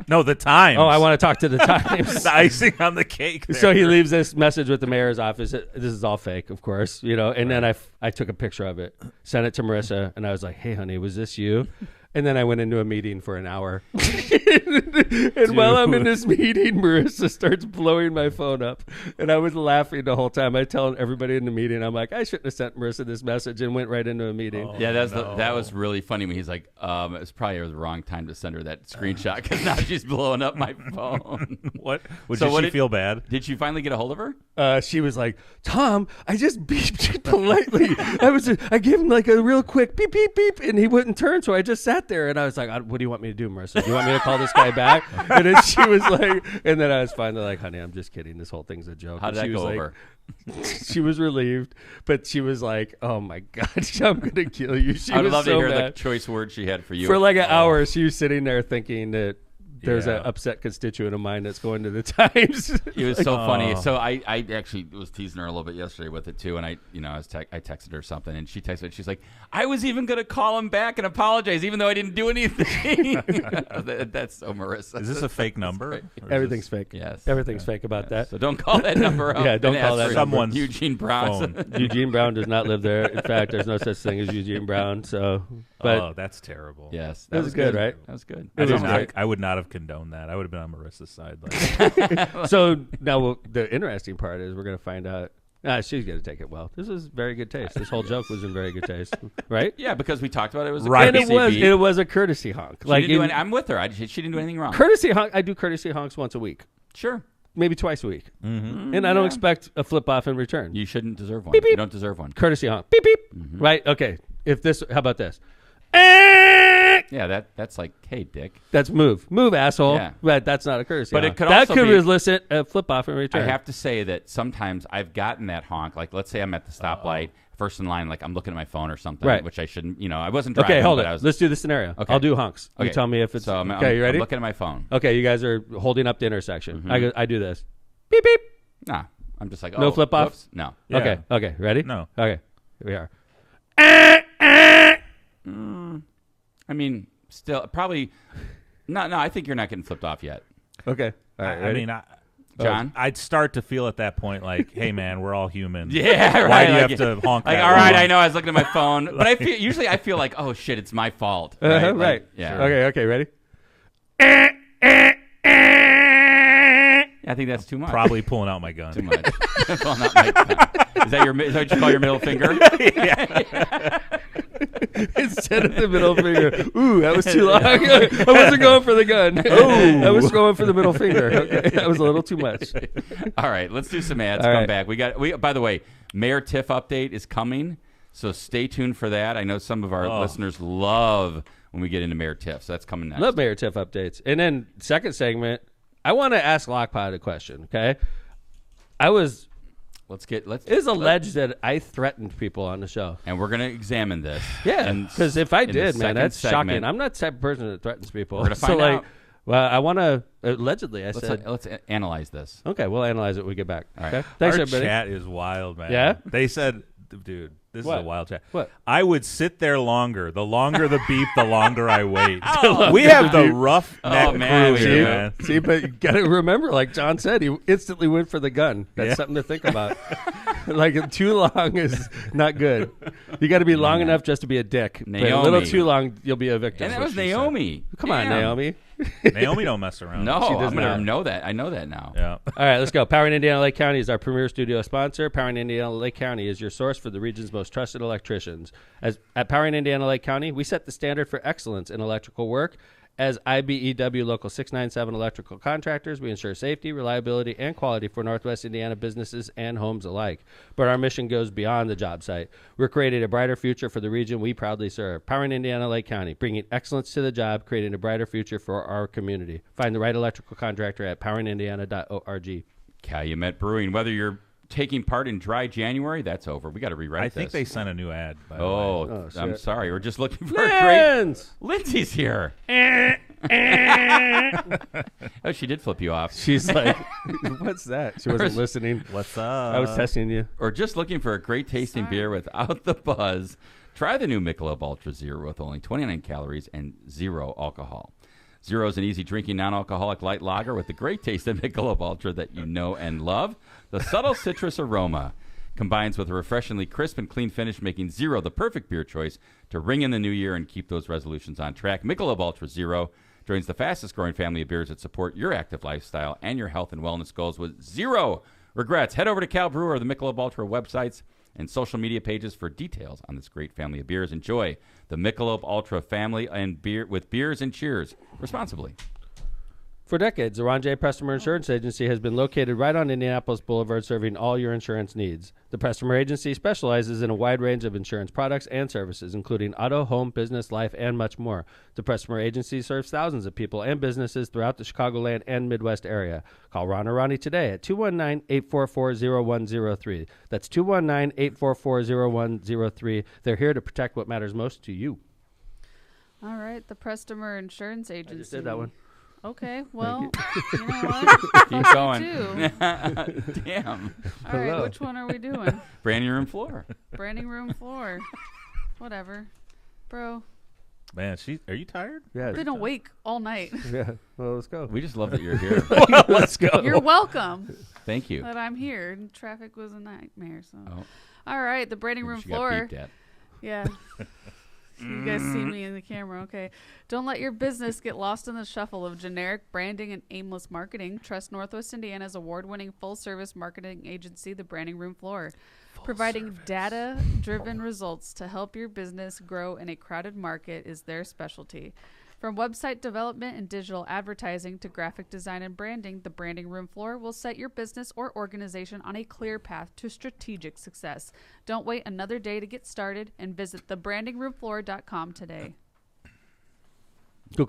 [SPEAKER 3] no, the Times.
[SPEAKER 1] Oh, I want to talk to the Times.
[SPEAKER 3] The icing on the cake there.
[SPEAKER 1] So he leaves this message with the mayor's office. This is all fake, of course, and then I took a picture of it, sent it to Marissa, and I was like, hey, honey, was this you? And then I went into a meeting for an hour. And while I'm in this meeting, Marissa starts blowing my phone up. And I was laughing the whole time. I tell everybody in the meeting, I'm like, I shouldn't have sent Marissa this message, and went right into a meeting.
[SPEAKER 2] Oh, yeah, that was really funny when he's like, it was probably the wrong time to send her that screenshot because now she's blowing up my phone.
[SPEAKER 3] What? Did she feel bad?
[SPEAKER 2] Did you finally get a hold of her?
[SPEAKER 1] She was like, Tom, I just beeped politely. I gave him like a real quick beep, beep, beep, and he wouldn't turn, so I just sat there, and I was like, what do you want me to do, Marissa? Do you want me to call this guy back? And then she was like, and then I was finally like, honey, I'm just kidding. This whole thing's a joke.
[SPEAKER 2] How did that go over?
[SPEAKER 1] She was relieved, but she was like, oh my God, I'm going to kill you.
[SPEAKER 2] I would love to hear the choice words she had for you.
[SPEAKER 1] For like an hour, she was sitting there thinking that there's an upset constituent of mine that's going to the Times.
[SPEAKER 2] It was so funny. So I actually was teasing her a little bit yesterday with it too, and I texted her something, and she texted me. She's like, I was even going to call him back and apologize, even though I didn't do anything. That's so Marissa.
[SPEAKER 3] Is this a fake number?
[SPEAKER 1] Everything's fake.
[SPEAKER 2] Yes,
[SPEAKER 1] everything's fake about that.
[SPEAKER 2] So don't call that number up.
[SPEAKER 1] Yeah, don't call that.
[SPEAKER 3] Someone's
[SPEAKER 2] Eugene Brown.
[SPEAKER 3] phone.
[SPEAKER 1] Eugene Brown does not live there. In fact, there's no such thing as Eugene Brown. So, but
[SPEAKER 3] that's terrible.
[SPEAKER 2] Yes,
[SPEAKER 1] that was good, right?
[SPEAKER 2] That was good.
[SPEAKER 3] I would not have condoned that. I would have been on Marissa's side. Like.
[SPEAKER 1] So now the interesting part is we're going to find out. She's going to take it well. This is very good taste. This whole joke was in very good taste, right?
[SPEAKER 2] Yeah, because we talked about it. It was a
[SPEAKER 1] right.
[SPEAKER 2] courtesy
[SPEAKER 1] It was a courtesy honk.
[SPEAKER 2] I'm with her. She didn't do anything wrong.
[SPEAKER 1] Courtesy honk. I do courtesy honks once a week.
[SPEAKER 2] Sure.
[SPEAKER 1] Maybe twice a week. Mm-hmm. And I don't expect a flip off in return.
[SPEAKER 2] You shouldn't deserve one.
[SPEAKER 1] Beep, beep.
[SPEAKER 2] You don't deserve one.
[SPEAKER 1] Courtesy honk. Beep beep. Mm-hmm. Right. Okay. How about this?
[SPEAKER 2] Yeah, that's like, hey, dick.
[SPEAKER 1] That's move, asshole. Yeah. But that's not a courtesy.
[SPEAKER 2] But
[SPEAKER 1] honk.
[SPEAKER 2] It could also
[SPEAKER 1] be elicit a flip off in return.
[SPEAKER 2] I have to say that sometimes I've gotten that honk. Like, let's say I'm at the stoplight, first in line, like I'm looking at my phone or something,
[SPEAKER 1] right.
[SPEAKER 2] Which I shouldn't. I wasn't driving.
[SPEAKER 1] Okay, hold it. Let's do the scenario. Okay. I'll do honks. Okay. You tell me if it's okay. You ready?
[SPEAKER 2] I'm looking at my phone.
[SPEAKER 1] Okay, you guys are holding up the intersection. Mm-hmm. I do this. Beep beep.
[SPEAKER 2] Nah, I'm just like,
[SPEAKER 1] no flip off.
[SPEAKER 2] No.
[SPEAKER 1] Yeah. Okay. Ready?
[SPEAKER 3] No.
[SPEAKER 1] Okay. Here we are.
[SPEAKER 2] I mean, still probably. No. I think you're not getting flipped off yet.
[SPEAKER 1] Okay. All right. Ready?
[SPEAKER 3] I mean,
[SPEAKER 2] John?
[SPEAKER 3] I'd start to feel at that point like, hey, man, we're all human.
[SPEAKER 2] Yeah, right.
[SPEAKER 3] Why do you have to honk
[SPEAKER 2] like,
[SPEAKER 3] that
[SPEAKER 2] all right,
[SPEAKER 3] long?
[SPEAKER 2] I know I was looking at my phone. But usually I feel like, oh, shit, it's my fault.
[SPEAKER 1] Right.
[SPEAKER 2] Right.
[SPEAKER 1] Right.
[SPEAKER 2] Yeah.
[SPEAKER 1] Sure. Okay, ready?
[SPEAKER 2] I think that's too much.
[SPEAKER 3] Probably pulling out my gun.
[SPEAKER 2] Too much. Pulling out my gun. Is that what you call your middle finger?
[SPEAKER 1] Instead of the middle finger. Ooh, that was too long. I wasn't going for the gun. I was going for the middle finger. Okay, that was a little too much.
[SPEAKER 2] All right, let's do some ads.
[SPEAKER 1] All
[SPEAKER 2] Come
[SPEAKER 1] right.
[SPEAKER 2] back. By the way, Mayor Tiff update is coming, so stay tuned for that. I know some of our listeners love when we get into Mayor Tiff, so that's coming next.
[SPEAKER 1] Love Mayor Tiff updates. And then second segment, I want to ask Lockpod a question, okay? It is alleged that I threatened people on the show.
[SPEAKER 2] And we're going to examine this.
[SPEAKER 1] Yeah, because if I did, man, that's
[SPEAKER 2] segment,
[SPEAKER 1] shocking. I'm not the type of person that threatens people.
[SPEAKER 2] We're going to find out.
[SPEAKER 1] Well, I want to, allegedly, said.
[SPEAKER 2] Let's analyze this.
[SPEAKER 1] Okay, we'll analyze it when we get back.
[SPEAKER 2] All right.
[SPEAKER 1] Okay? Thanks,
[SPEAKER 3] Our
[SPEAKER 1] everybody.
[SPEAKER 3] chat is wild, man.
[SPEAKER 1] Yeah?
[SPEAKER 3] They said, dude, this
[SPEAKER 1] What?
[SPEAKER 3] is a wild chat.
[SPEAKER 1] What?
[SPEAKER 3] I would sit there longer. The longer the beep, the longer I wait. We have the rough neck
[SPEAKER 2] man,
[SPEAKER 3] crew
[SPEAKER 2] we
[SPEAKER 3] here,
[SPEAKER 2] do.
[SPEAKER 3] man.
[SPEAKER 1] See, but you got to remember, like John said, he instantly went for the gun. That's something to think about. Like, too long is not good. You got to be long enough just to be a dick. But a little too long, you'll be a victim.
[SPEAKER 2] And that was Naomi.
[SPEAKER 1] Come on, Naomi.
[SPEAKER 3] Naomi don't mess around.
[SPEAKER 2] No,
[SPEAKER 1] She does
[SPEAKER 2] I'm going
[SPEAKER 1] not.
[SPEAKER 2] to know that. I know that now.
[SPEAKER 3] Yeah.
[SPEAKER 1] All right, let's go. Powering Indiana Lake County is our premier studio sponsor. Powering Indiana Lake County is your source for the region's most trusted electricians. At Powering Indiana Lake County, we set the standard for excellence in electrical work. As IBEW Local 697 electrical contractors, we ensure safety, reliability, and quality for Northwest Indiana businesses and homes alike. But our mission goes beyond the job site. We're creating a brighter future for the region we proudly serve. Powering Indiana Lake County, bringing excellence to the job, creating a brighter future for our community. Find the right electrical contractor at poweringindiana.org.
[SPEAKER 2] Calumet Brewing. Whether you're taking part in Dry January, that's over. We got to rewrite this.
[SPEAKER 3] I think they sent a new ad. By the way.
[SPEAKER 2] Oh, I'm
[SPEAKER 1] shit.
[SPEAKER 2] sorry. We're just looking for a great... Lindsay's here. Oh, she did flip you off.
[SPEAKER 1] She's like, what's that? She wasn't listening.
[SPEAKER 3] What's up?
[SPEAKER 1] I was testing you.
[SPEAKER 2] Or just looking for a great tasting beer without the buzz. Try the new Michelob Ultra Zero with only 29 calories and 0 alcohol. Zero is an easy drinking non-alcoholic light lager with the great taste of Michelob Ultra that you know and love. The subtle citrus aroma combines with a refreshingly crisp and clean finish, making Zero the perfect beer choice to ring in the new year and keep those resolutions on track. Michelob Ultra Zero joins the fastest growing family of beers that support your active lifestyle and your health and wellness goals with 0 regrets. Head over to Cal Brewer or the Michelob Ultra websites and social media pages for details on this great family of beers. Enjoy the Michelob Ultra family and beer with beers and cheers responsibly.
[SPEAKER 1] For decades, the Ron J. Prestmer Insurance Agency has been located right on Indianapolis Boulevard, serving all your insurance needs. The Prestmer Agency specializes in a wide range of insurance products and services, including auto, home, business, life, and much more. The Prestmer Agency serves thousands of people and businesses throughout the Chicagoland and Midwest area. Call Ron or Ronnie today at 219-844-0103. That's 219-844-0103. They're here to protect what matters most to you.
[SPEAKER 4] All right, the Prestmer Insurance Agency.
[SPEAKER 1] I just did that one.
[SPEAKER 4] Okay, well, you know what?
[SPEAKER 2] Keep
[SPEAKER 4] Fuck
[SPEAKER 2] going.
[SPEAKER 4] you too.
[SPEAKER 2] Damn.
[SPEAKER 4] All right, which one are we doing?
[SPEAKER 2] Branding room floor.
[SPEAKER 4] Branding room floor. Whatever. Bro,
[SPEAKER 3] Man, are you tired?
[SPEAKER 1] Yeah.
[SPEAKER 4] I've been awake all night.
[SPEAKER 1] Yeah. Well, let's go.
[SPEAKER 2] We just love that you're here.
[SPEAKER 1] Let's go.
[SPEAKER 4] You're welcome
[SPEAKER 2] Thank you.
[SPEAKER 4] that I'm here. Traffic was a nightmare. So,
[SPEAKER 2] Oh,
[SPEAKER 4] all right, the branding room
[SPEAKER 2] she got
[SPEAKER 4] floor.
[SPEAKER 2] beeped at.
[SPEAKER 4] Yeah. You guys see me in the camera. Okay. Don't let your business get lost in the shuffle of generic branding and aimless marketing. Trust Northwest Indiana's award-winning full-service marketing agency, the Branding Room Floor. Providing data-driven results to help your business grow in a crowded market is their specialty. From website development and digital advertising to graphic design and branding, the Branding Room Floor will set your business or organization on a clear path to strategic success. Don't wait another day to get started and visit thebrandingroomfloor.com today.
[SPEAKER 1] Are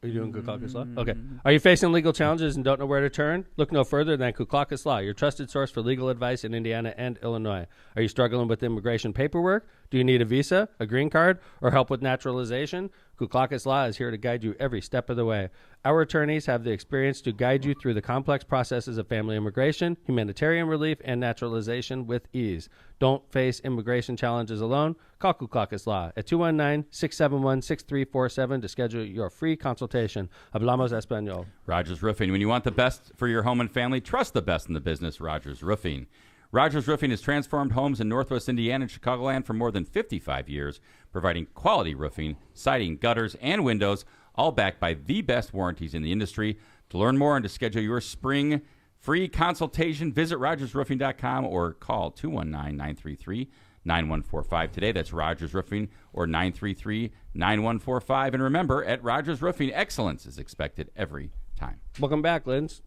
[SPEAKER 1] you doing Kuklakis Law? Okay. Are you facing legal challenges and don't know where to turn? Look no further than Kuklakis Law, your trusted source for legal advice in Indiana and Illinois. Are you struggling with immigration paperwork? Do you need a visa, a green card, or help with naturalization? Kuklakis Law is here to guide you every step of the way. Our attorneys have the experience to guide you through the complex processes of family immigration, humanitarian relief, and naturalization with ease. Don't face immigration challenges alone. Call Kuklakis Law at 219-671-6347 to schedule your free consultation. Hablamos Español.
[SPEAKER 2] Rogers Roofing. When you want the best for your home and family, trust the best in the business, Rogers Roofing. Rogers Roofing has transformed homes in Northwest Indiana and Chicagoland for more than 55 years, providing quality roofing, siding, gutters, and windows, all backed by the best warranties in the industry. To learn more and to schedule your spring free consultation, visit rogersroofing.com or call 219-933-9145 today. That's Rogers Roofing or 933-9145. And remember, at Rogers Roofing, excellence is expected every time.
[SPEAKER 1] Welcome back, Linz.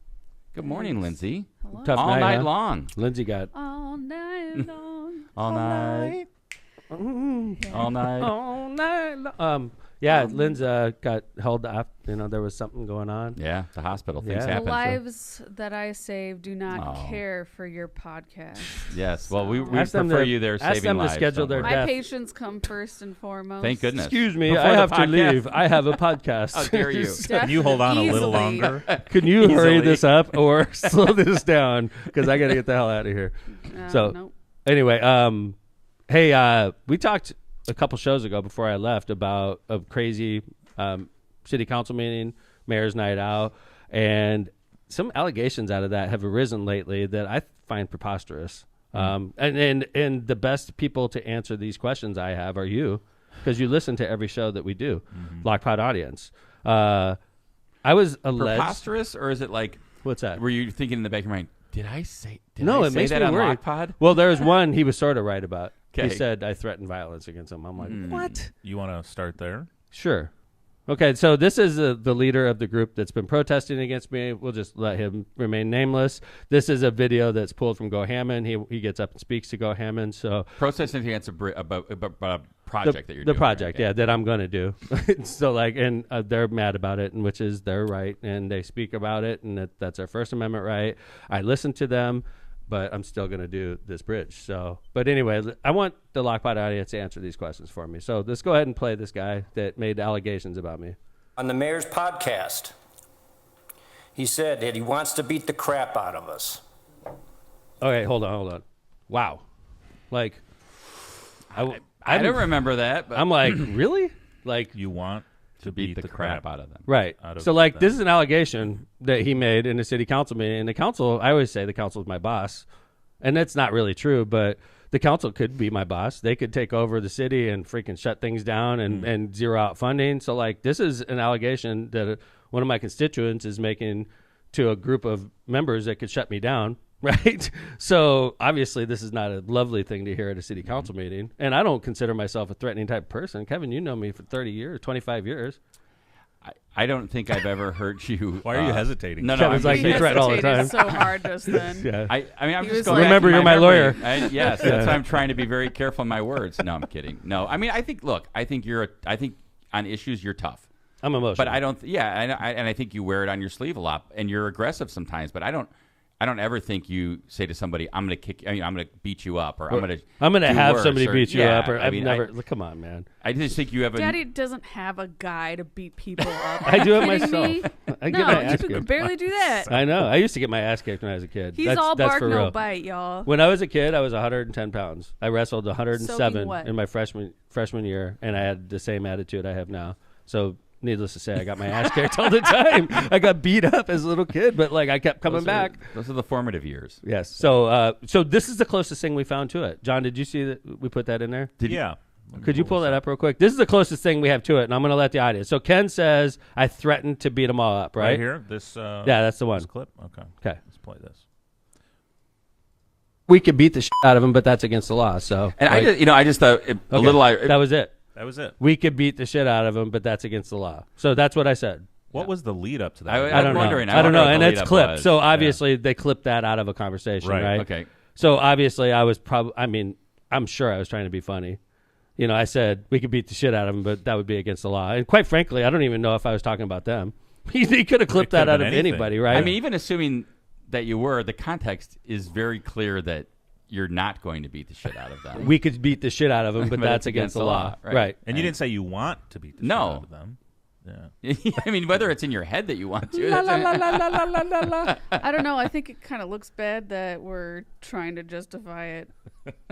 [SPEAKER 2] Good morning, Lindsay.
[SPEAKER 4] Hello.
[SPEAKER 1] Tough
[SPEAKER 2] All night
[SPEAKER 1] huh?
[SPEAKER 2] long.
[SPEAKER 1] Lindsay got
[SPEAKER 4] All night long.
[SPEAKER 2] All night. All night.
[SPEAKER 1] all night long. Yeah, Linz got held up. You know, there was something going on.
[SPEAKER 2] Yeah, the hospital. Things
[SPEAKER 1] Yeah.
[SPEAKER 4] The
[SPEAKER 2] happen.
[SPEAKER 4] lives that I save do not
[SPEAKER 2] Oh.
[SPEAKER 4] care for your podcast.
[SPEAKER 2] Yes. Well, we
[SPEAKER 1] Ask them
[SPEAKER 2] prefer
[SPEAKER 1] to-
[SPEAKER 2] you there
[SPEAKER 1] ask
[SPEAKER 2] saving
[SPEAKER 1] them to
[SPEAKER 2] lives.
[SPEAKER 1] schedule
[SPEAKER 2] don't
[SPEAKER 1] their
[SPEAKER 2] worry.
[SPEAKER 4] My
[SPEAKER 1] death.
[SPEAKER 4] patients come first and foremost.
[SPEAKER 2] Thank goodness.
[SPEAKER 1] Excuse me,
[SPEAKER 2] Before
[SPEAKER 1] I
[SPEAKER 2] the
[SPEAKER 1] have to
[SPEAKER 2] podcast.
[SPEAKER 1] leave. I have a podcast.
[SPEAKER 2] How dare you.
[SPEAKER 3] Can you hold on a little
[SPEAKER 4] Easily.
[SPEAKER 3] longer?
[SPEAKER 1] Can you hurry
[SPEAKER 2] Easily.
[SPEAKER 1] this up or slow this down? Because I got to get the hell out of here. So-
[SPEAKER 4] Nope.
[SPEAKER 1] Anyway, hey, we talked a couple shows ago before I left about a crazy city council meeting, mayor's night out, and some allegations out of that have arisen lately that I find preposterous. And the best people to answer these questions I have are you, because you listen to every show that we do, Lockpod audience. I was alleged.
[SPEAKER 2] Preposterous, or is it like?
[SPEAKER 1] What's that?
[SPEAKER 2] Were you thinking in the back of your mind? Did I say? Did
[SPEAKER 1] No,
[SPEAKER 2] I
[SPEAKER 1] it
[SPEAKER 2] say
[SPEAKER 1] makes
[SPEAKER 2] that
[SPEAKER 1] me
[SPEAKER 2] on
[SPEAKER 1] worried.
[SPEAKER 2] Lockpod?
[SPEAKER 1] Well, there's one he was sort of right about. He
[SPEAKER 2] Okay.
[SPEAKER 1] said I threatened violence against him. I'm like, what?
[SPEAKER 3] You want to start there?
[SPEAKER 1] Sure. Okay, so this is the leader of the group that's been protesting against me. We'll just let him remain nameless. This is a video that's pulled from Go Hammond. He gets up and speaks to Go Hammond. So
[SPEAKER 2] Protesting against about a project that you're
[SPEAKER 1] the
[SPEAKER 2] doing.
[SPEAKER 1] project,
[SPEAKER 2] right?
[SPEAKER 1] yeah, that I'm going to do. So like, and they're mad about it, and which is their right, and they speak about it, and that's their First Amendment right. I listen to them, but I'm still going to do this bridge. So, but anyway, I want the Lockpot audience to answer these questions for me. So let's go ahead and play this guy that made allegations about me.
[SPEAKER 5] On the mayor's podcast, he said that he wants to beat the crap out of us.
[SPEAKER 1] Okay, hold on. Wow. Like,
[SPEAKER 2] I don't remember that, but
[SPEAKER 1] I'm like, really? Like,
[SPEAKER 3] You want
[SPEAKER 2] to beat the crap out of them.
[SPEAKER 1] right.
[SPEAKER 3] out of
[SPEAKER 1] So, like,
[SPEAKER 3] them.
[SPEAKER 1] this is an allegation that he made in a city council meeting. And the council, I always say the council is my boss. And that's not really true, but the council could be my boss. They could take over the city and freaking shut things down and zero out funding. So, like, this is an allegation that one of my constituents is making to a group of members that could shut me down. Right. So obviously this is not a lovely thing to hear at a city council meeting. And I don't consider myself a threatening type of person. Kevin, you know me for 30 years, 25 years.
[SPEAKER 2] I don't think I've ever heard you.
[SPEAKER 3] Why are you hesitating?
[SPEAKER 2] No, no.
[SPEAKER 1] Kevin's
[SPEAKER 2] I'm
[SPEAKER 1] like,
[SPEAKER 2] just
[SPEAKER 1] you threaten all the
[SPEAKER 4] hesitated
[SPEAKER 1] time.
[SPEAKER 4] so hard just then.
[SPEAKER 1] Yeah.
[SPEAKER 2] I mean, I'm
[SPEAKER 4] He
[SPEAKER 2] just
[SPEAKER 4] was
[SPEAKER 2] going
[SPEAKER 4] like-
[SPEAKER 2] back to
[SPEAKER 1] Remember,
[SPEAKER 2] my
[SPEAKER 1] you're my
[SPEAKER 2] memory.
[SPEAKER 1] lawyer.
[SPEAKER 2] Yes, that's why I'm trying to be very careful in my words. No, I'm kidding. No, I mean, I think I think on issues you're tough.
[SPEAKER 1] I'm emotional.
[SPEAKER 2] But I don't. And I think you wear it on your sleeve a lot, and you're aggressive sometimes. But I don't ever think you say to somebody, "I'm going to kick. I'm going to beat you up," or "I'm going to
[SPEAKER 1] have
[SPEAKER 2] worse,"
[SPEAKER 1] somebody
[SPEAKER 2] or-
[SPEAKER 1] beat you
[SPEAKER 2] yeah,
[SPEAKER 1] up. Or
[SPEAKER 2] I
[SPEAKER 1] I've
[SPEAKER 2] mean,
[SPEAKER 1] never. Come on, man.
[SPEAKER 2] I just think you have a.
[SPEAKER 4] Daddy doesn't have a guy to beat people up.
[SPEAKER 1] I do it
[SPEAKER 4] Are you
[SPEAKER 1] myself.
[SPEAKER 4] kidding me?
[SPEAKER 1] I get
[SPEAKER 4] No,
[SPEAKER 1] my ass
[SPEAKER 4] you could
[SPEAKER 1] kicked.
[SPEAKER 4] barely do that.
[SPEAKER 1] I know. I used to get my ass kicked when I was a kid.
[SPEAKER 4] He's
[SPEAKER 1] that's,
[SPEAKER 4] all
[SPEAKER 1] that's
[SPEAKER 4] bark,
[SPEAKER 1] for
[SPEAKER 4] no
[SPEAKER 1] real.
[SPEAKER 4] bite, y'all.
[SPEAKER 1] When I was a kid, I was 110 pounds. I wrestled 107
[SPEAKER 4] Soaking wet.
[SPEAKER 1] in my freshman year, and I had the same attitude I have now. So, needless to say, I got my ass kicked all the time. I got beat up as a little kid, but like I kept coming back.
[SPEAKER 2] Those are the formative years.
[SPEAKER 1] Yes. So, so this is the closest thing we found to it. John, did you see that we put that in there?
[SPEAKER 3] Yeah.
[SPEAKER 1] Could you pull that up real quick? This is the closest thing we have to it, and I'm going to let the audience. So Ken says I threatened to beat them all up, right?
[SPEAKER 3] Right here? This
[SPEAKER 1] Yeah, that's the one.
[SPEAKER 3] this clip? Okay.
[SPEAKER 1] Okay.
[SPEAKER 3] Let's play this.
[SPEAKER 1] We could beat the shit out of them, but that's against the law. So,
[SPEAKER 2] And
[SPEAKER 1] like,
[SPEAKER 2] I just thought a
[SPEAKER 1] okay,
[SPEAKER 2] little.
[SPEAKER 1] that was it.
[SPEAKER 3] That was it.
[SPEAKER 1] We could beat the shit out of them, but that's against the law. So that's what I said.
[SPEAKER 3] What was the lead up to that?
[SPEAKER 2] I
[SPEAKER 1] I don't know.
[SPEAKER 2] wondering.
[SPEAKER 1] I don't
[SPEAKER 2] wonder
[SPEAKER 1] know,
[SPEAKER 2] what
[SPEAKER 1] and
[SPEAKER 2] the
[SPEAKER 1] it's
[SPEAKER 2] lead-up
[SPEAKER 1] clipped.
[SPEAKER 2] was.
[SPEAKER 1] So obviously they clipped that out of a conversation,
[SPEAKER 3] Right.
[SPEAKER 1] right?
[SPEAKER 2] Okay.
[SPEAKER 1] So obviously I was probably. I mean, I'm sure I was trying to be funny. You know, I said we could beat the shit out of them, but that would be against the law. And quite frankly, I don't even know if I was talking about them. He could have clipped that
[SPEAKER 3] could've
[SPEAKER 1] out
[SPEAKER 3] been
[SPEAKER 1] of
[SPEAKER 3] anything.
[SPEAKER 1] anybody, right?
[SPEAKER 2] I mean, even assuming that you were, the context is very clear that you're not going to beat the shit out of them.
[SPEAKER 1] We could beat the shit out of them, but that's against the law. Right.
[SPEAKER 3] And you didn't say you want to beat the shit out of them. Yeah.
[SPEAKER 2] I mean, whether it's in your head that you want to.
[SPEAKER 4] I don't know. I think it kind of looks bad that we're trying to justify it.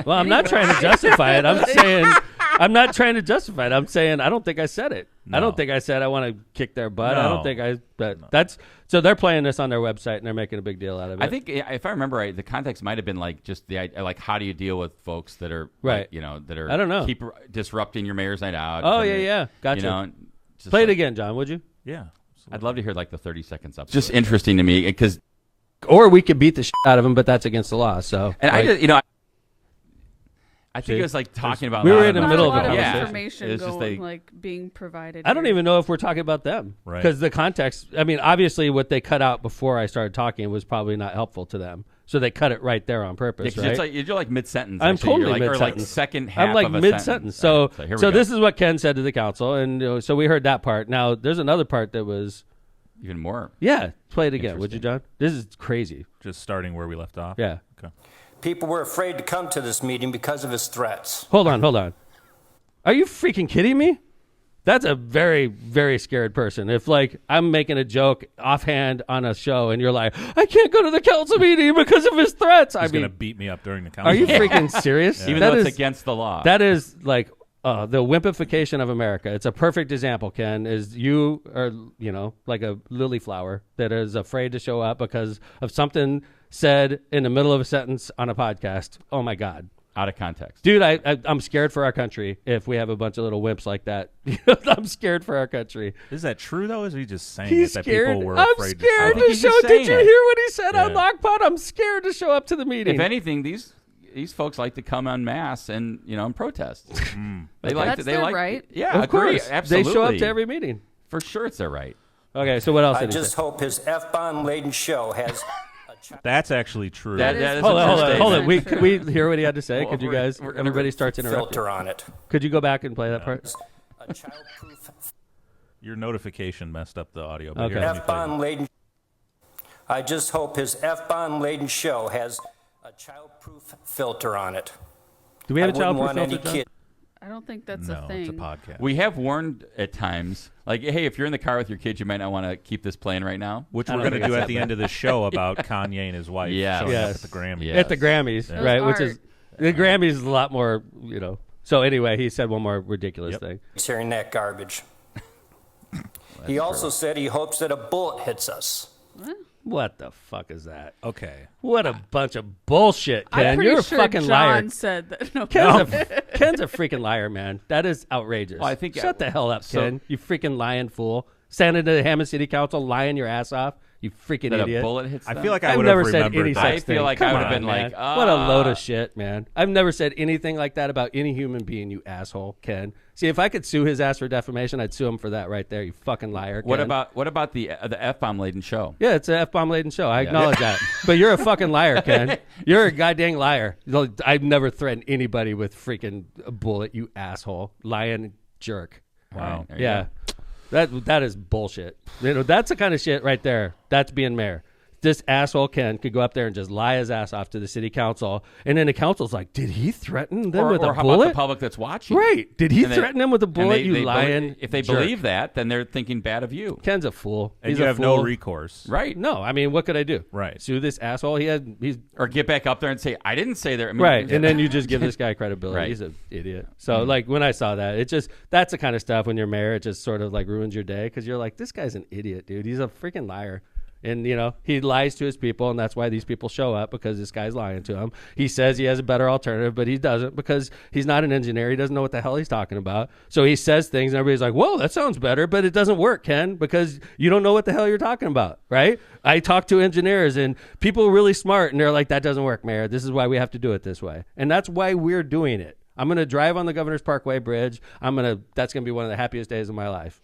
[SPEAKER 1] Well, I'm not trying to justify it. I'm saying I'm not trying to justify it. I'm saying I don't think I said it. No. I don't think I said I want to kick their butt. No. I don't think that's so they're playing this on their website and they're making a big deal out of it.
[SPEAKER 2] I think if I remember right, the context might have been like just like how do you deal with folks that are
[SPEAKER 1] right,
[SPEAKER 2] like, that are
[SPEAKER 1] I don't know,
[SPEAKER 2] keep disrupting your mayor's night out.
[SPEAKER 1] Oh yeah, gotcha. Play it again, John, would you?
[SPEAKER 3] Yeah. Absolutely.
[SPEAKER 2] I'd love to hear like the 30 seconds up. It's just interesting to me because,
[SPEAKER 1] or we could beat the shit out of them, but that's against the law. So,
[SPEAKER 2] and I think it was like talking about.
[SPEAKER 1] We were in the middle of
[SPEAKER 4] a lot
[SPEAKER 1] it.
[SPEAKER 4] of information going, being provided.
[SPEAKER 1] I don't even know if we're talking about them,
[SPEAKER 3] right?
[SPEAKER 1] Because the context. I mean, obviously, what they cut out before I started talking was probably not helpful to them. So they cut it right there on purpose, right?
[SPEAKER 2] It's like, you're like mid-sentence.
[SPEAKER 1] I'm totally
[SPEAKER 2] mid-sentence.
[SPEAKER 1] Or like
[SPEAKER 2] second half
[SPEAKER 1] I'm like
[SPEAKER 2] of a
[SPEAKER 1] mid-sentence.
[SPEAKER 2] Sentence.
[SPEAKER 1] So this is what Ken said to the council, and so we heard that part. Now, there's another part that was...
[SPEAKER 2] even more.
[SPEAKER 1] Yeah, play it again, would you, John? This is crazy.
[SPEAKER 3] Just starting where we left off?
[SPEAKER 1] Yeah.
[SPEAKER 3] Okay.
[SPEAKER 5] People were afraid to come to this meeting because of his threats.
[SPEAKER 1] Hold on. Are you freaking kidding me? That's a very, very scared person. If, like, I'm making a joke offhand on a show and you're like, I can't go to the council meeting because of his threats.
[SPEAKER 3] He's going to beat me up during the council.
[SPEAKER 1] Are you freaking serious?
[SPEAKER 2] Even though it's against the law.
[SPEAKER 1] That is, like, the wimpification of America. It's a perfect example, Ken, is you are, like a lily flower that is afraid to show up because of something said in the middle of a sentence on a podcast. Oh, my God.
[SPEAKER 2] Out of context.
[SPEAKER 1] Dude, I'm scared for our country if we have a bunch of little wimps like that. I'm scared for our country.
[SPEAKER 3] Is that true, though? Is he just saying
[SPEAKER 1] He's
[SPEAKER 3] that
[SPEAKER 1] scared.
[SPEAKER 3] people were
[SPEAKER 1] I'm
[SPEAKER 3] afraid
[SPEAKER 1] scared
[SPEAKER 3] to
[SPEAKER 1] show up? Did you hear what he said on Lockpot? I'm scared to show up to the meeting.
[SPEAKER 2] If anything, these folks like to come en masse and, and protest. They like
[SPEAKER 4] That's their right.
[SPEAKER 2] Yeah,
[SPEAKER 1] of course.
[SPEAKER 2] Absolutely.
[SPEAKER 1] They show up to every meeting.
[SPEAKER 2] For sure it's their right.
[SPEAKER 1] Okay, so what else
[SPEAKER 5] I
[SPEAKER 1] did he
[SPEAKER 5] just
[SPEAKER 1] say?
[SPEAKER 5] hope his F-bomb laden show has...
[SPEAKER 3] That's actually true.
[SPEAKER 2] That is
[SPEAKER 1] hold on.
[SPEAKER 2] Could
[SPEAKER 1] We hear what he had to say? Could you guys? Everybody starts interrupting.
[SPEAKER 5] filter on it.
[SPEAKER 1] Could you go back and play that part?
[SPEAKER 5] A childproof
[SPEAKER 3] Your notification messed up the audio.
[SPEAKER 1] Okay.
[SPEAKER 3] Here, let me play it.
[SPEAKER 5] F-bomb laden. I just hope his F-bomb laden show has a childproof filter on it.
[SPEAKER 1] Do we have a
[SPEAKER 5] I wouldn't
[SPEAKER 1] childproof
[SPEAKER 5] want any
[SPEAKER 1] filter, John?
[SPEAKER 5] kid.
[SPEAKER 4] I don't think that's
[SPEAKER 3] No,
[SPEAKER 4] a thing.
[SPEAKER 3] it's a podcast.
[SPEAKER 2] We have warned at times, like, hey, if you're in the car with your kids, you might not want to keep this playing right now.
[SPEAKER 3] Which
[SPEAKER 1] I
[SPEAKER 3] we're
[SPEAKER 1] don't
[SPEAKER 3] going to
[SPEAKER 1] think
[SPEAKER 3] do
[SPEAKER 1] it's
[SPEAKER 3] at the end of the show about Kanye and his wife
[SPEAKER 2] Yes.
[SPEAKER 3] showing
[SPEAKER 1] Yes.
[SPEAKER 3] up at the Grammys.
[SPEAKER 2] Yes.
[SPEAKER 1] At the Grammys,
[SPEAKER 4] Those
[SPEAKER 1] right?
[SPEAKER 4] art.
[SPEAKER 1] Which is the Grammys is a lot more, So anyway, he said one more ridiculous thing.
[SPEAKER 5] He's hearing that garbage. He also said he hopes that a bullet hits us.
[SPEAKER 1] What the fuck is that?
[SPEAKER 3] Okay.
[SPEAKER 1] What a bunch of bullshit, Ken.
[SPEAKER 4] I'm pretty
[SPEAKER 1] You're a
[SPEAKER 4] sure
[SPEAKER 1] fucking
[SPEAKER 4] John
[SPEAKER 1] liar.
[SPEAKER 4] said that. No,
[SPEAKER 1] Ken's a freaking liar, man. That is outrageous.
[SPEAKER 2] Well, I think-
[SPEAKER 1] Shut the hell up, Ken. You freaking lying fool. Standing to the Hammond City Council, lying your ass off. You freaking
[SPEAKER 2] That
[SPEAKER 1] idiot.
[SPEAKER 2] a bullet hits
[SPEAKER 3] I
[SPEAKER 2] them?
[SPEAKER 3] feel like I
[SPEAKER 1] I've
[SPEAKER 3] would have
[SPEAKER 1] never said
[SPEAKER 3] remembered
[SPEAKER 1] any
[SPEAKER 3] that.
[SPEAKER 1] such
[SPEAKER 2] I feel
[SPEAKER 1] thing.
[SPEAKER 2] like I
[SPEAKER 1] Come
[SPEAKER 2] would have
[SPEAKER 1] on,
[SPEAKER 2] been
[SPEAKER 1] man.
[SPEAKER 2] like,
[SPEAKER 1] what a load of shit, man. I've never said anything like that about any human being, you asshole, Ken. See, if I could sue his ass for defamation, I'd sue him for that right there, you fucking liar, Ken.
[SPEAKER 2] What about the F-bomb laden show?
[SPEAKER 1] Yeah, it's an F-bomb laden show. I acknowledge that. But you're a fucking liar, Ken. You're a goddamn liar. I've never threatened anybody with freaking a bullet, you asshole. Lying jerk.
[SPEAKER 2] Wow.
[SPEAKER 1] Yeah. That is bullshit. That's the kind of shit right there. That's being mayor. This asshole Ken could go up there and just lie his ass off to the city council, and then the council's like, "Did he threaten them with a
[SPEAKER 2] or how
[SPEAKER 1] bullet?"
[SPEAKER 2] about the public that's watching?
[SPEAKER 1] Right? Did he
[SPEAKER 2] And
[SPEAKER 1] threaten them with a bullet?
[SPEAKER 2] and
[SPEAKER 1] You lying?
[SPEAKER 2] If they
[SPEAKER 1] jerk.
[SPEAKER 2] believe that, then they're thinking bad of you.
[SPEAKER 1] Ken's a fool.
[SPEAKER 3] And
[SPEAKER 1] He's
[SPEAKER 3] you
[SPEAKER 1] a
[SPEAKER 3] have
[SPEAKER 1] fool.
[SPEAKER 3] no recourse.
[SPEAKER 2] Right.
[SPEAKER 1] No, I mean, what could I do?
[SPEAKER 3] Right.
[SPEAKER 1] Sue this asshole? He's
[SPEAKER 2] Or get back up there and say, I didn't say there. I mean,
[SPEAKER 1] right, and then you just give this guy credibility.
[SPEAKER 2] Right.
[SPEAKER 1] He's an idiot. So, like, when I saw that, that's the kind of stuff when you're mayor, it just sort of like ruins your day because you're like, this guy's an idiot, dude. He's a freaking liar. And, he lies to his people, and that's why these people show up, because this guy's lying to him. He says he has a better alternative, but he doesn't, because he's not an engineer. He doesn't know what the hell he's talking about. So he says things, and everybody's like, whoa, that sounds better, but it doesn't work, Ken, because you don't know what the hell you're talking about, right? I talk to engineers, and people are really smart, and they're like, that doesn't work, Mayor. This is why we have to do it this way. And that's why we're doing it. I'm going to drive on the Governor's Parkway Bridge. That's going to be one of the happiest days of my life.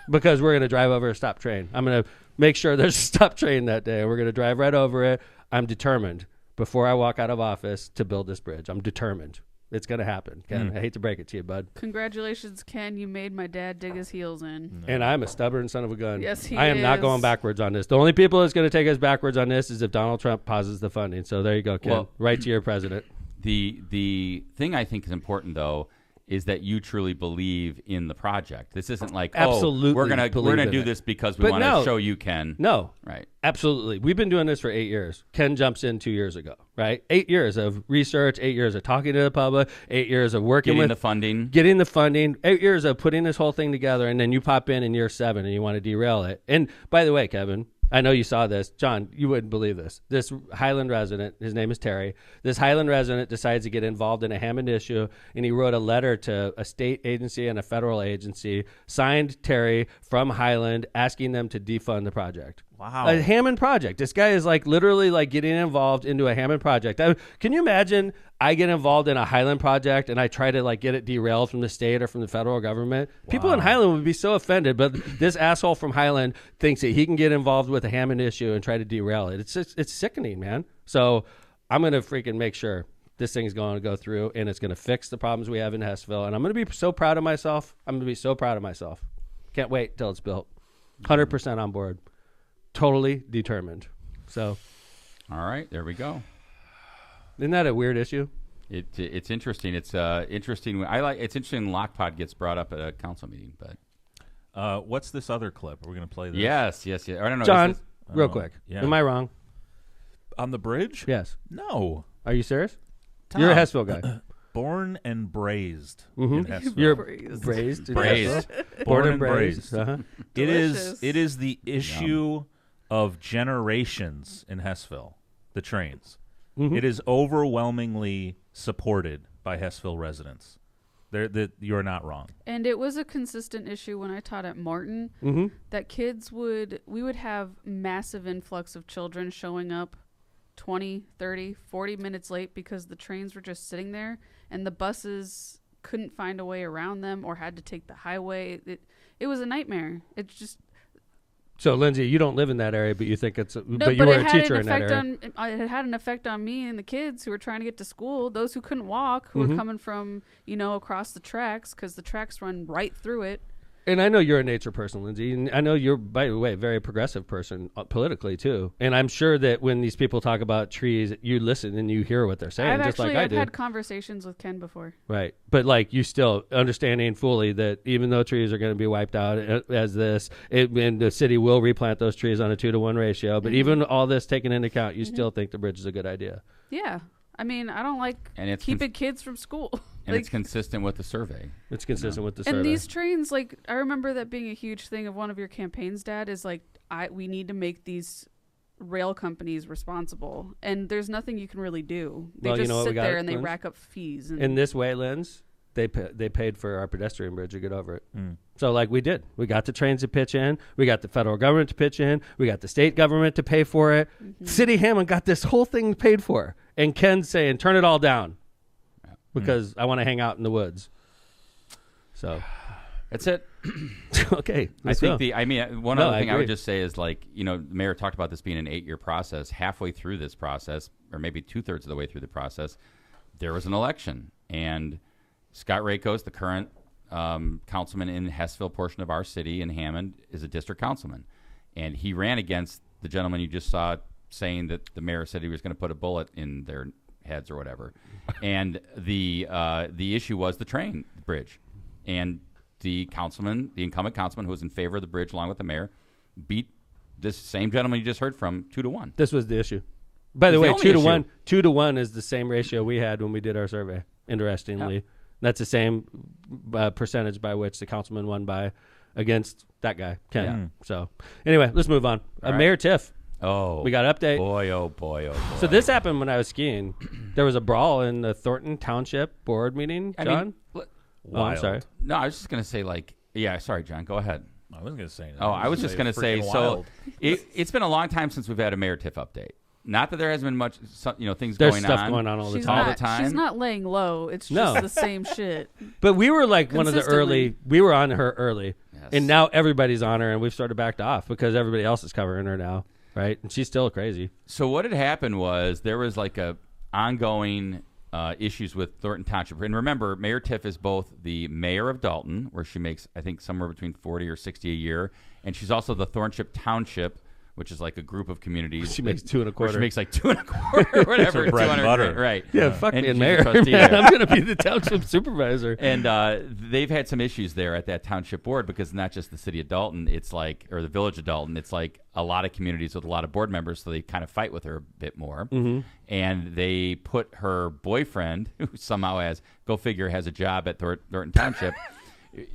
[SPEAKER 1] Because we're going to drive over a stop train. I'm going to make sure there's a stop train that day. We're going to drive right over it. I'm determined, before I walk out of office, to build this bridge. I'm determined. It's going to happen, Ken. I hate to break it to you, bud.
[SPEAKER 4] Congratulations, Ken. You made my dad dig his heels in.
[SPEAKER 1] And I'm a stubborn son of a gun.
[SPEAKER 4] Yes, he
[SPEAKER 1] I am not
[SPEAKER 4] is.
[SPEAKER 1] going backwards on this. The only people that's going to take us backwards on this is if Donald Trump pauses the funding. So there you go, Ken.
[SPEAKER 2] Well,
[SPEAKER 1] right to your president.
[SPEAKER 2] The thing I think is important, though, is that you truly believe in the project. This isn't like,
[SPEAKER 1] Absolutely
[SPEAKER 2] we're gonna
[SPEAKER 1] believe in
[SPEAKER 2] do
[SPEAKER 1] it.
[SPEAKER 2] this because we
[SPEAKER 1] But
[SPEAKER 2] want
[SPEAKER 1] no.
[SPEAKER 2] to show you, Ken.
[SPEAKER 1] No.
[SPEAKER 2] Right.
[SPEAKER 1] Absolutely. We've been doing this for 8 years. Ken jumps in 2 years ago, right? 8 years of research, 8 years of talking to the public, 8 years of working
[SPEAKER 2] Getting
[SPEAKER 1] with
[SPEAKER 2] the funding.
[SPEAKER 1] Getting the funding, 8 years of putting this whole thing together, and then you pop in year 7 and you want to derail it. And by the way, Kevin, I know you saw this. John, you wouldn't believe this. This Highland resident, his name is Terry, this Highland resident decides to get involved in a Hammond issue, and he wrote a letter to a state agency and a federal agency, signed Terry from Highland, asking them to defund the project.
[SPEAKER 3] Wow.
[SPEAKER 1] A Hammond project. This guy is like literally like getting involved into a Hammond project. Can you imagine I get involved in a Highland project and I try to like get it derailed from the state or from the federal government? Wow. People in Highland would be so offended, but this asshole from Highland thinks that he can get involved with a Hammond issue and try to derail it. It's sickening, man. So I'm going to freaking make sure this thing's going to go through and it's going to fix the problems we have in Hessville. And I'm going to be so proud of myself. I'm going to be so proud of myself. Can't wait till it's built. 100% on board. Totally determined. So,
[SPEAKER 2] all right, there we go.
[SPEAKER 1] Isn't that a weird issue?
[SPEAKER 2] It's interesting. It's interesting. It's interesting. Lockpod gets brought up at a council meeting, but
[SPEAKER 3] what's this other clip? Are we going to play this?
[SPEAKER 2] Yes. I don't know,
[SPEAKER 1] John. Real quick, am I wrong?
[SPEAKER 3] On the bridge?
[SPEAKER 1] Yes.
[SPEAKER 3] No.
[SPEAKER 1] Are you serious?
[SPEAKER 3] Tom,
[SPEAKER 1] You're a Hessville guy.
[SPEAKER 3] Born and braised in Hessville.
[SPEAKER 1] You're braised.
[SPEAKER 2] Braised.
[SPEAKER 1] Born and braised. Uh-huh.
[SPEAKER 3] It is the issue of generations in Hessville, the trains. It is overwhelmingly supported by Hessville residents. You're not wrong.
[SPEAKER 4] And it was a consistent issue when I taught at Martin that we would have massive influx of children showing up 20, 30, 40 minutes late because the trains were just sitting there and the buses couldn't find a way around them or had to take the highway. It was a nightmare. It's just...
[SPEAKER 1] So, Lindsay, you don't live in that area, but you think it's...
[SPEAKER 4] No,
[SPEAKER 1] but you were a teacher in that area.
[SPEAKER 4] It had an effect on me and the kids who were trying to get to school, those who couldn't walk, who were coming from, across the tracks because the tracks run right through it.
[SPEAKER 1] And I know you're a nature person, Lindsay. And I know you're, by the way, a very progressive person politically, too. And I'm sure that when these people talk about trees, you listen and you hear what they're saying, just like I do.
[SPEAKER 4] I've had conversations with Ken before.
[SPEAKER 1] Right. But, like, you still understanding fully that even though trees are going to be wiped out as this, and the city will replant those trees on a 2-to-1 ratio. But even all this taken into account, you still think the bridge is a good idea.
[SPEAKER 4] Yeah. I mean, I don't like keeping kids from school.
[SPEAKER 2] And it's consistent with the survey.
[SPEAKER 1] It's consistent with the survey.
[SPEAKER 4] And these trains, like, I remember that being a huge thing of one of your campaigns, Dad, is like, we need to make these rail companies responsible. And there's nothing you can really do. They just sit there and they rack up fees. And
[SPEAKER 1] in this way, Linz, they paid for our pedestrian bridge to get over it. So, like, we did. We got the trains to pitch in. We got the federal government to pitch in. We got the state government to pay for it. City Hammond got this whole thing paid for. And Ken's saying, turn it all down. Because I want to hang out in the woods. So
[SPEAKER 2] that's it.
[SPEAKER 1] Okay.
[SPEAKER 2] One other thing I would just say is, like, the mayor talked about this being an 8-year process. Halfway through this process, or maybe 2/3 of the way through the process, there was an election. And Scott Rakos, the current councilman in the Hessville portion of our city in Hammond, is a district councilman. And he ran against the gentleman you just saw saying that the mayor said he was going to put a bullet in their heads or whatever. And the issue was the train bridge. And the incumbent councilman who was in favor of the bridge along with the mayor, beat this same gentleman you just heard from 2-to-1.
[SPEAKER 1] This was the issue. By the way, 2-to-1. 2-to-1 is the same ratio we had when we did our survey, interestingly. That's the same percentage by which the councilman won by against that guy, Ken. Yeah. So anyway, let's move on. Mayor Tiff.
[SPEAKER 2] Oh,
[SPEAKER 1] we got an update.
[SPEAKER 2] Boy, oh boy, oh boy.
[SPEAKER 1] So this happened when I was skiing. There was a brawl in the Thornton Township board meeting, John. I'm sorry.
[SPEAKER 2] No, I was just going to say, sorry, John, go ahead.
[SPEAKER 3] I wasn't going to say that.
[SPEAKER 2] Oh, I was just going to say, so it's been a long time since we've had a Mayor Tiff update. Not that there hasn't been much, things
[SPEAKER 1] There's
[SPEAKER 2] going
[SPEAKER 1] stuff
[SPEAKER 2] on.
[SPEAKER 1] going on all the
[SPEAKER 2] time.
[SPEAKER 4] She's not laying low. It's just the same shit.
[SPEAKER 1] But we were like one of the early. We were on her early, and now everybody's on her, and we've sort of backed off because everybody else is covering her now, right? And she's still crazy.
[SPEAKER 2] So what had happened was there was like a ongoing issues with Thornton Township. And remember, Mayor Tiff is both the mayor of Dolton, where she makes, I think, somewhere between 40 or 60 a year, and she's also the Thornship Township, which is like a group of communities.
[SPEAKER 1] She makes 2 1/4.
[SPEAKER 2] She makes like 2 1/4, whatever.
[SPEAKER 3] bread and butter.
[SPEAKER 2] Right.
[SPEAKER 1] Yeah, fuck me,
[SPEAKER 2] she's
[SPEAKER 1] mayor.
[SPEAKER 2] a trustee
[SPEAKER 1] Man,
[SPEAKER 2] there.
[SPEAKER 1] I'm going to be the township supervisor.
[SPEAKER 2] And they've had some issues there at that township board because not just the city of Dolton, it's like, or the village of Dolton, it's like a lot of communities with a lot of board members, so they kind of fight with her a bit more.
[SPEAKER 1] Mm-hmm.
[SPEAKER 2] And they put her boyfriend, who somehow has a job at Thornton Township,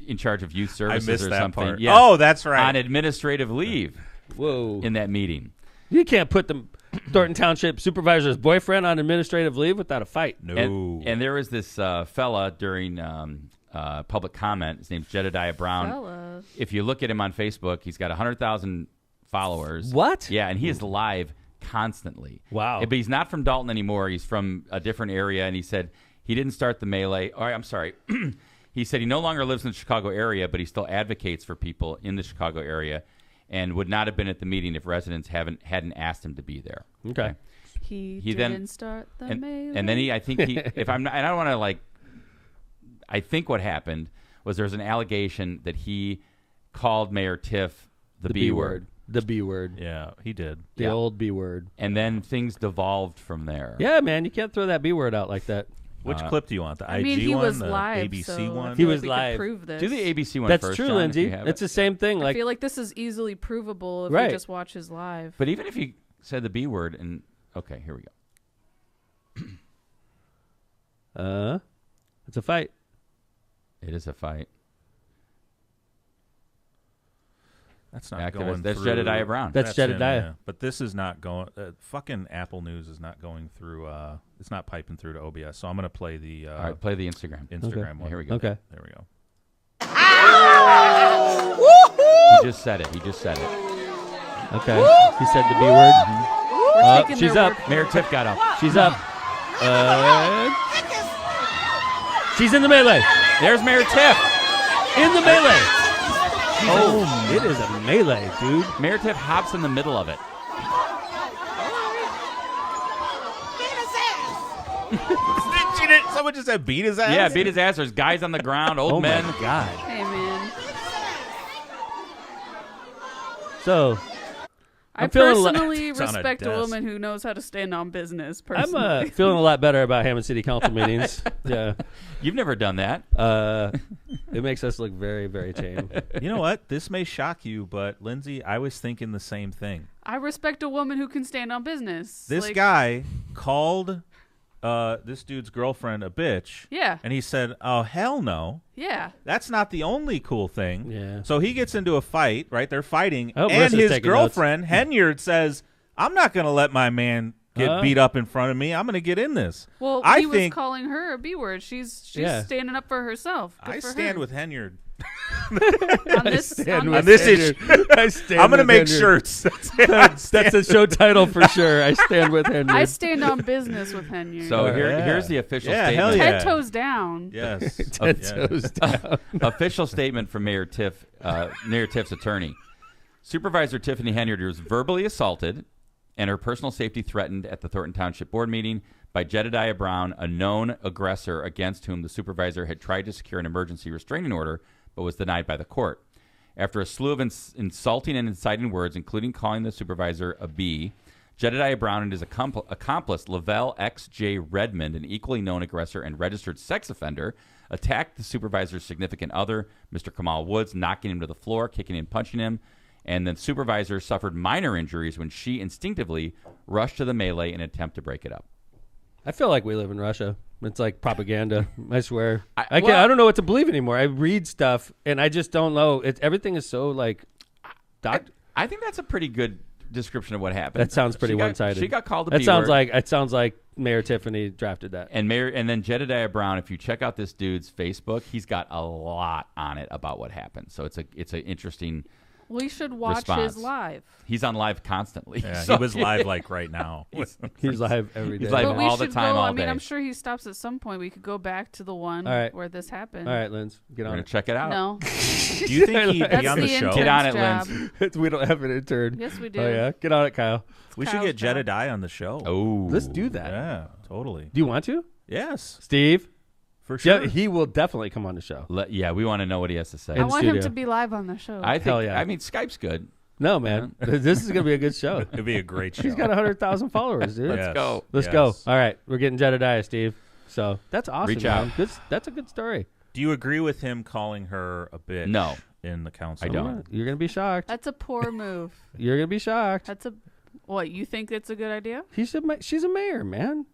[SPEAKER 2] in charge of youth services
[SPEAKER 3] I missed
[SPEAKER 2] or
[SPEAKER 3] that
[SPEAKER 2] something.
[SPEAKER 3] part.
[SPEAKER 2] Yes,
[SPEAKER 3] Oh, that's right.
[SPEAKER 2] on administrative leave.
[SPEAKER 1] Whoa.
[SPEAKER 2] In that meeting.
[SPEAKER 1] You can't put the Thornton Township supervisor's boyfriend on administrative leave without a fight.
[SPEAKER 3] No.
[SPEAKER 2] And there was this fella during public comment. His name's Jedediah Brown.
[SPEAKER 4] Fella.
[SPEAKER 2] If you look at him on Facebook, he's got 100,000 followers.
[SPEAKER 1] What?
[SPEAKER 2] Yeah, and he is live constantly.
[SPEAKER 1] Wow.
[SPEAKER 2] But he's not from Dolton anymore. He's from a different area, and he said he didn't start the melee. Oh, I'm sorry. He said he no longer lives in the Chicago area, but he still advocates for people in the Chicago area, and would not have been at the meeting if residents hadn't asked him to be there.
[SPEAKER 1] Okay.
[SPEAKER 4] He
[SPEAKER 2] then-
[SPEAKER 4] didn't start the melee.
[SPEAKER 2] And then I think if I'm not, and I don't want to like, I think what happened was there was an allegation that he called Mayor Tiff the B word.
[SPEAKER 1] The B word.
[SPEAKER 3] Yeah, he did.
[SPEAKER 1] The old B word.
[SPEAKER 2] And then things devolved from there.
[SPEAKER 1] Yeah, man, you can't throw that B word out like that.
[SPEAKER 3] Which clip do you want? The
[SPEAKER 4] I
[SPEAKER 3] IG
[SPEAKER 4] mean, he
[SPEAKER 3] one,
[SPEAKER 4] was
[SPEAKER 3] the
[SPEAKER 4] live,
[SPEAKER 3] ABC
[SPEAKER 4] so
[SPEAKER 3] one?
[SPEAKER 4] I
[SPEAKER 1] He
[SPEAKER 4] feel
[SPEAKER 1] was
[SPEAKER 4] like we
[SPEAKER 1] live.
[SPEAKER 4] could prove this.
[SPEAKER 2] Do the ABC one
[SPEAKER 1] That's
[SPEAKER 2] first,
[SPEAKER 1] true,
[SPEAKER 2] John, if
[SPEAKER 1] Lindsay.
[SPEAKER 2] you have
[SPEAKER 1] It's
[SPEAKER 2] it.
[SPEAKER 1] the same thing.
[SPEAKER 4] I
[SPEAKER 1] Like,
[SPEAKER 4] feel like this is easily provable if
[SPEAKER 1] Right.
[SPEAKER 4] we just watch his live.
[SPEAKER 2] But even if you said the B word, and okay, here we go.
[SPEAKER 1] it's a fight.
[SPEAKER 2] It is a fight.
[SPEAKER 3] That's not
[SPEAKER 2] Activist.
[SPEAKER 3] going
[SPEAKER 2] That's
[SPEAKER 3] through.
[SPEAKER 2] Jedediah Brown.
[SPEAKER 1] That's
[SPEAKER 3] him,
[SPEAKER 1] Jedediah.
[SPEAKER 3] yeah. But this is not going. Fucking Apple News is not going through. It's not piping through to OBS. So I'm going to play the
[SPEAKER 2] All right, play the Instagram.
[SPEAKER 3] Instagram one.
[SPEAKER 2] Here we go.
[SPEAKER 1] Okay.
[SPEAKER 3] There we go.
[SPEAKER 2] He just said it.
[SPEAKER 1] Okay. He said the B word.
[SPEAKER 4] We're taking
[SPEAKER 1] She's
[SPEAKER 4] their
[SPEAKER 1] up.
[SPEAKER 4] word.
[SPEAKER 2] Mayor Tiff got up.
[SPEAKER 1] She's up. She's in the melee.
[SPEAKER 2] There's Mayor Tiff.
[SPEAKER 1] In the melee. Oh, it is a melee, dude.
[SPEAKER 2] Mayor Tiff hops in the middle of it.
[SPEAKER 3] Someone just said beat his ass.
[SPEAKER 2] Yeah, beat his ass. There's guys on the ground, old men.
[SPEAKER 1] Oh my God.
[SPEAKER 4] Hey, man.
[SPEAKER 1] So,
[SPEAKER 4] I
[SPEAKER 1] feeling
[SPEAKER 4] personally
[SPEAKER 3] It's on a
[SPEAKER 4] respect a
[SPEAKER 3] desk.
[SPEAKER 4] woman who knows how to stand on business.
[SPEAKER 1] I'm
[SPEAKER 4] Personally,
[SPEAKER 1] feeling a lot better about Hammond City Council meetings. Yeah.
[SPEAKER 2] You've never done that.
[SPEAKER 1] It makes us look very, very tame.
[SPEAKER 3] You know what? This may shock you, but Lindsay, I was thinking the same thing.
[SPEAKER 4] I respect a woman who can stand on business.
[SPEAKER 3] This
[SPEAKER 4] Like,
[SPEAKER 3] guy called this dude's girlfriend a bitch.
[SPEAKER 4] Yeah.
[SPEAKER 3] And he said, "Oh hell no."
[SPEAKER 4] Yeah.
[SPEAKER 3] That's not the only cool thing.
[SPEAKER 1] Yeah.
[SPEAKER 3] So he gets into a fight, right? They're fighting.
[SPEAKER 1] Oh,
[SPEAKER 3] and
[SPEAKER 1] Marissa's
[SPEAKER 3] his
[SPEAKER 1] taking
[SPEAKER 3] girlfriend, Henyard, says, I'm not going to let my man get beat up in front of me. I'm going to get in this.
[SPEAKER 4] Well,
[SPEAKER 3] I
[SPEAKER 4] he was
[SPEAKER 3] think
[SPEAKER 4] calling her a B word. She's
[SPEAKER 1] Yeah.
[SPEAKER 4] standing up for herself. Good
[SPEAKER 3] I
[SPEAKER 4] for
[SPEAKER 3] stand
[SPEAKER 4] her.
[SPEAKER 3] with Henyard.
[SPEAKER 4] on this.
[SPEAKER 3] On this issue.
[SPEAKER 1] I stand
[SPEAKER 3] I'm going to
[SPEAKER 1] with
[SPEAKER 3] make
[SPEAKER 1] Henry.
[SPEAKER 3] shirts.
[SPEAKER 1] That's a show title for sure. I stand with Henry.
[SPEAKER 4] I stand on business with Henyard.
[SPEAKER 2] So
[SPEAKER 3] Yeah.
[SPEAKER 2] here's the official
[SPEAKER 3] Yeah,
[SPEAKER 2] statement.
[SPEAKER 3] hell yeah.
[SPEAKER 4] 10 toes down.
[SPEAKER 3] Yes.
[SPEAKER 1] Ten toes down.
[SPEAKER 2] Official statement from Mayor Tiff's attorney. Supervisor Tiffany Henyard was verbally assaulted and her personal safety threatened at the Thornton Township Board meeting by Jedediah Brown, a known aggressor against whom the supervisor had tried to secure an emergency restraining order but was denied by the court. After a slew of insulting and inciting words, including calling the supervisor a B, Jedediah Brown and his accomplice, Lavelle X.J. Redmond, an equally known aggressor and registered sex offender, attacked the supervisor's significant other, Mr. Kamal Woods, knocking him to the floor, kicking and punching him. And the supervisor suffered minor injuries when she instinctively rushed to the melee in an attempt to break it up.
[SPEAKER 1] I feel like we live in Russia. It's like propaganda. I swear.
[SPEAKER 2] I
[SPEAKER 1] I don't know what to believe anymore. I read stuff and I just don't know. Everything is so like.
[SPEAKER 2] I think that's a pretty good description of what happened.
[SPEAKER 1] That sounds pretty one-sided.
[SPEAKER 2] She got called a
[SPEAKER 1] That
[SPEAKER 2] B
[SPEAKER 1] sounds
[SPEAKER 2] word.
[SPEAKER 1] like Mayor Tiffany drafted that.
[SPEAKER 2] And then Jedediah Brown, if you check out this dude's Facebook, he's got a lot on it about what happened. So it's an interesting.
[SPEAKER 4] We should watch
[SPEAKER 2] Response.
[SPEAKER 4] his live.
[SPEAKER 2] He's on live constantly.
[SPEAKER 3] Yeah,
[SPEAKER 2] So
[SPEAKER 3] he was live like right now.
[SPEAKER 1] He's live every day.
[SPEAKER 2] He's live
[SPEAKER 4] But we
[SPEAKER 2] all the
[SPEAKER 4] should
[SPEAKER 2] time,
[SPEAKER 4] go.
[SPEAKER 2] all
[SPEAKER 4] I mean,
[SPEAKER 2] day.
[SPEAKER 4] I'm sure he stops at some point. We could go back to the one
[SPEAKER 1] All right.
[SPEAKER 4] where this happened.
[SPEAKER 1] All right, Linz, get
[SPEAKER 2] We're
[SPEAKER 1] on
[SPEAKER 2] going
[SPEAKER 1] it.
[SPEAKER 2] to check it out.
[SPEAKER 4] No.
[SPEAKER 3] Do you think he'd
[SPEAKER 4] That's
[SPEAKER 3] be on the
[SPEAKER 4] the
[SPEAKER 3] show?
[SPEAKER 2] Get on it,
[SPEAKER 4] intern's
[SPEAKER 2] Linz.
[SPEAKER 4] job.
[SPEAKER 1] We don't have an intern.
[SPEAKER 4] Yes, we do.
[SPEAKER 1] Oh yeah, get on it, Kyle.
[SPEAKER 3] We should
[SPEAKER 4] Kyle's
[SPEAKER 3] get
[SPEAKER 4] job.
[SPEAKER 3] Jedediah on the show.
[SPEAKER 2] Oh.
[SPEAKER 1] Let's do that.
[SPEAKER 3] Yeah, totally.
[SPEAKER 1] Do you want to?
[SPEAKER 3] Yes,
[SPEAKER 1] Steve?
[SPEAKER 3] for sure.
[SPEAKER 1] Yeah, he will definitely come on the show.
[SPEAKER 2] Yeah, we want to know what he has to say.
[SPEAKER 4] I want him
[SPEAKER 1] studio.
[SPEAKER 4] to be live on the show.
[SPEAKER 2] I think.
[SPEAKER 1] Hell yeah.
[SPEAKER 2] I mean, Skype's good.
[SPEAKER 1] No, man. This is going to be a good show.
[SPEAKER 3] It'd be a great show.
[SPEAKER 1] He's got 100,000 followers, dude.
[SPEAKER 3] Yes.
[SPEAKER 2] go.
[SPEAKER 1] Let's
[SPEAKER 3] Yes.
[SPEAKER 1] go. All right. We're getting Jedediah, Steve. So that's awesome.
[SPEAKER 2] Reach
[SPEAKER 1] man.
[SPEAKER 2] out.
[SPEAKER 1] Good, that's a good story.
[SPEAKER 3] Do you agree with him calling her a bitch?
[SPEAKER 2] No.
[SPEAKER 3] In the council.
[SPEAKER 2] I don't.
[SPEAKER 1] You're going to be shocked.
[SPEAKER 4] That's a poor move.
[SPEAKER 1] You're going to be shocked.
[SPEAKER 4] That's a what? You think it's a good idea?
[SPEAKER 1] She's a mayor, man.